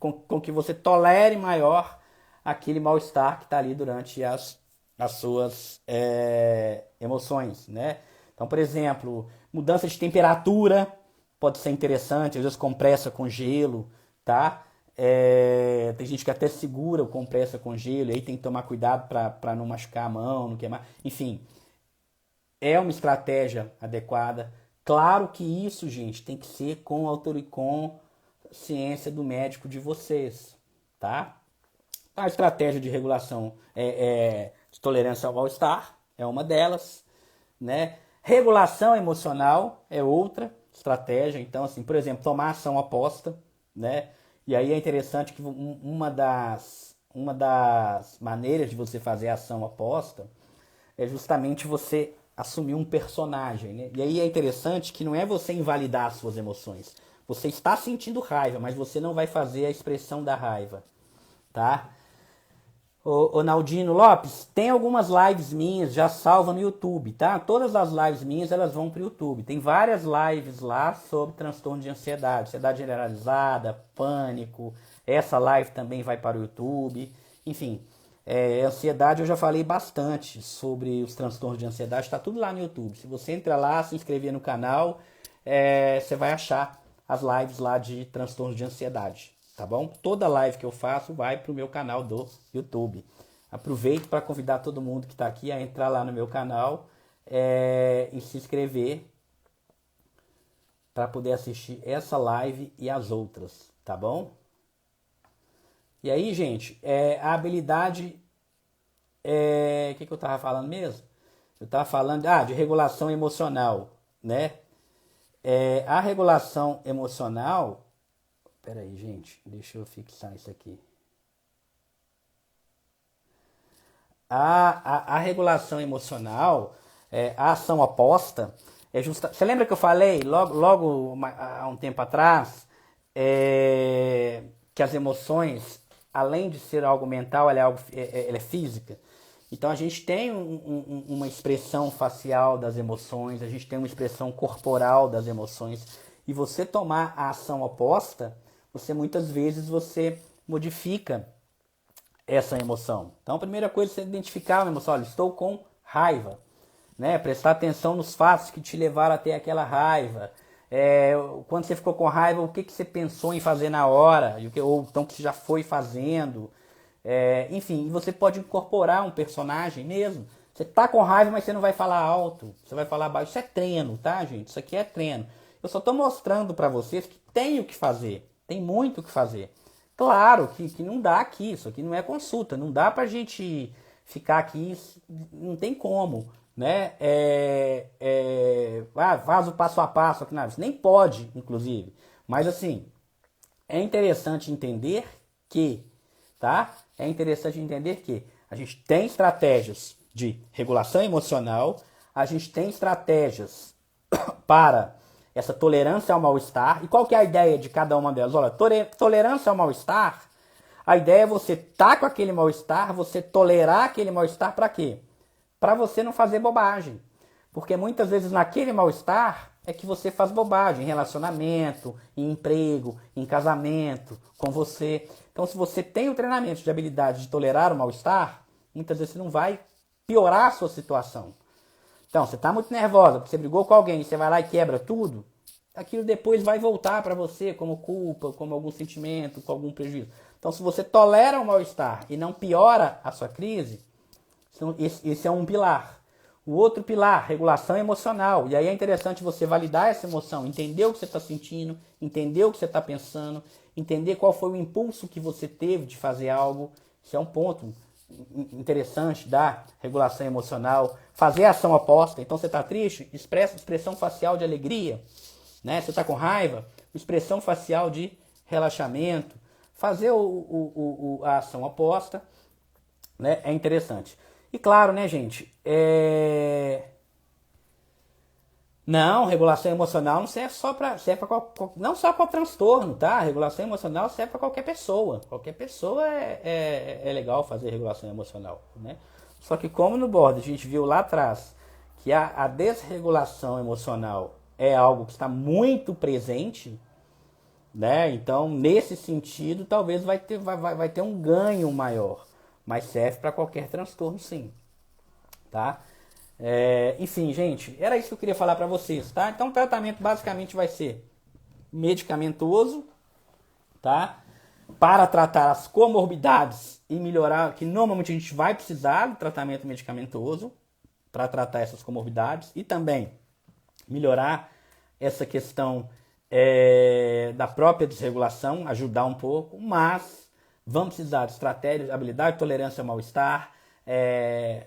com que você tolere maior aquele mal-estar que está ali durante as suas emoções, né? Então, por exemplo, mudança de temperatura pode ser interessante, às vezes compressa com gelo, tá? Tem gente que até segura o compressa com gelo, e aí tem que tomar cuidado para não machucar a mão, não queimar. Enfim, é uma estratégia adequada. Claro que isso, gente, tem que ser com ciência do médico de vocês, tá? A estratégia de regulação de tolerância ao mal-estar é uma delas, né? Regulação emocional é outra estratégia. Então, assim, por exemplo, tomar ação oposta, né? E aí é interessante que uma das maneiras de você fazer a ação oposta é justamente você assumir um personagem, né? E aí é interessante que não é você invalidar as suas emoções. Você está sentindo raiva, mas você não vai fazer a expressão da raiva, tá? Ô Naldino Lopes, tem algumas lives minhas já salva no YouTube, tá? Todas as lives minhas elas vão para o YouTube. Tem várias lives lá sobre transtorno de ansiedade generalizada, pânico. Essa live também vai para o YouTube. Enfim, ansiedade eu já falei bastante sobre os transtornos de ansiedade, está tudo lá no YouTube. Se você entrar lá, se inscrever no canal, você vai achar as lives lá de transtorno de ansiedade. Tá bom? Toda live que eu faço vai para o meu canal do YouTube. Aproveito para convidar todo mundo que está aqui a entrar lá no meu canal e se inscrever para poder assistir essa live e as outras, tá bom? E aí, gente, a habilidade... O que eu estava falando mesmo? Eu estava falando de regulação emocional, né? A regulação emocional... Pera aí, gente, deixa eu fixar isso aqui. A regulação emocional, a ação oposta, é justa. Você lembra que eu falei logo há um tempo atrás que as emoções, além de ser algo mental, ela é física? Então a gente tem uma expressão facial das emoções, a gente tem uma expressão corporal das emoções, e você tomar a ação oposta, muitas vezes você modifica essa emoção. Então a primeira coisa é você identificar uma emoção. Olha, estou com raiva, né? Prestar atenção nos fatos que te levaram até aquela raiva. Quando você ficou com raiva, o que você pensou em fazer na hora, ou então que você já foi fazendo. Enfim, você pode incorporar um personagem mesmo. Você tá com raiva, mas você não vai falar alto, você vai falar baixo. Isso é treino, tá, gente? Isso aqui é treino. Eu só estou mostrando para vocês que tem o que fazer. Tem muito o que fazer. Claro que não dá aqui, isso aqui não é consulta, não dá pra gente ficar aqui, não tem como, né? Faz o passo a passo aqui, isso nem pode, inclusive. Mas assim, é interessante entender que, tá? É interessante entender que a gente tem estratégias de regulação emocional, a gente tem estratégias para essa tolerância ao mal-estar. E qual que é a ideia de cada uma delas? Olha, tolerância ao mal-estar, a ideia é você estar com aquele mal-estar, você tolerar aquele mal-estar para quê? Para você não fazer bobagem. Porque muitas vezes naquele mal-estar é que você faz bobagem em relacionamento, em emprego, em casamento, com você. Então se você tem o treinamento de habilidade de tolerar o mal-estar, muitas vezes você não vai piorar a sua situação. Então, você está muito nervosa, porque você brigou com alguém e você vai lá e quebra tudo, aquilo depois vai voltar para você como culpa, como algum sentimento, com algum prejuízo. Então, se você tolera o mal-estar e não piora a sua crise, esse é um pilar. O outro pilar, regulação emocional. E aí é interessante você validar essa emoção, entender o que você está sentindo, entender o que você está pensando, entender qual foi o impulso que você teve de fazer algo. Isso é um ponto interessante da regulação emocional. Fazer ação oposta. Então você está triste, expressão facial de alegria. Né? Você está com raiva, expressão facial de relaxamento. Fazer a ação oposta, né, é interessante. E claro, né, gente, não, regulação emocional não serve só para não só para transtorno, tá? Regulação emocional serve para qualquer pessoa. Qualquer pessoa é legal fazer regulação emocional, né? Só que como no board a gente viu lá atrás que a desregulação emocional é algo que está muito presente, né? Então, nesse sentido, talvez vai ter um ganho maior, mas serve para qualquer transtorno, sim, tá? Enfim, gente, era isso que eu queria falar para vocês, tá? Então, o tratamento basicamente vai ser medicamentoso, tá? Para tratar as comorbidades e melhorar, que normalmente a gente vai precisar do tratamento medicamentoso para tratar essas comorbidades e também melhorar essa questão da própria desregulação, ajudar um pouco, mas vamos precisar de estratégias, habilidade, tolerância ao mal-estar,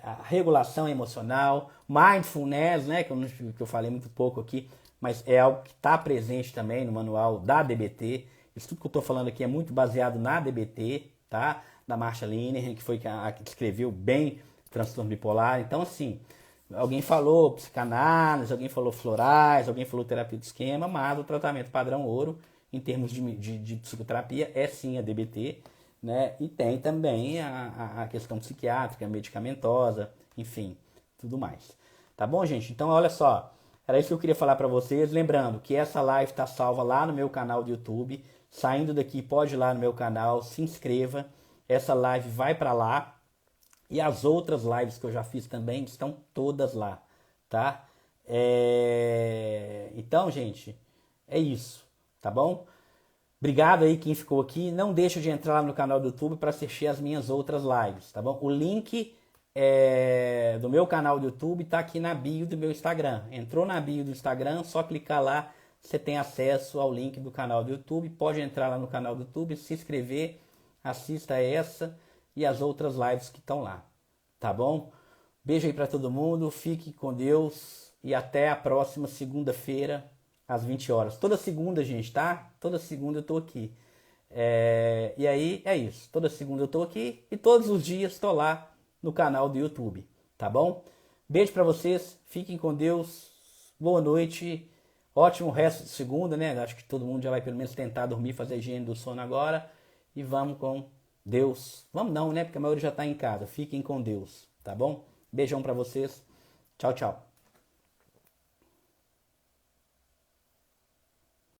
a regulação emocional, mindfulness, né, que eu falei muito pouco aqui, mas é algo que está presente também no manual da DBT. Isso tudo que eu estou falando aqui é muito baseado na DBT, tá? Da Marsha Linehan, que foi a que descreveu bem transtorno bipolar. Então, assim, alguém falou psicanálise, alguém falou florais, alguém falou terapia do esquema, mas o tratamento padrão ouro, em termos de psicoterapia, é sim a DBT, né? E tem também a questão psiquiátrica, medicamentosa, enfim, tudo mais. Tá bom, gente? Então, olha só, era isso que eu queria falar para vocês. Lembrando que essa live está salva lá no meu canal do YouTube. Saindo daqui, pode ir lá no meu canal, se inscreva. Essa live vai para lá. E as outras lives que eu já fiz também estão todas lá, tá? Então, gente, é isso, tá bom? Obrigado aí quem ficou aqui. Não deixa de entrar lá no canal do YouTube para assistir as minhas outras lives, tá bom? O link do meu canal do YouTube tá aqui na bio do meu Instagram. Entrou na bio do Instagram, só clicar lá, você tem acesso ao link do canal do YouTube. Pode entrar lá no canal do YouTube, se inscrever, assista essa e as outras lives que estão lá, tá bom? Beijo aí para todo mundo, fique com Deus e até a próxima segunda-feira às 20 horas. Toda segunda, gente, tá? Toda segunda eu tô aqui. E aí é isso, toda segunda eu tô aqui e todos os dias estou lá no canal do YouTube, tá bom? Beijo para vocês, fiquem com Deus, boa noite, ótimo resto de segunda, né? Acho que todo mundo já vai pelo menos tentar dormir, fazer a higiene do sono agora e vamos com Deus. Vamos não, né? Porque a maioria já está em casa. Fiquem com Deus, tá bom? Beijão para vocês. Tchau, tchau.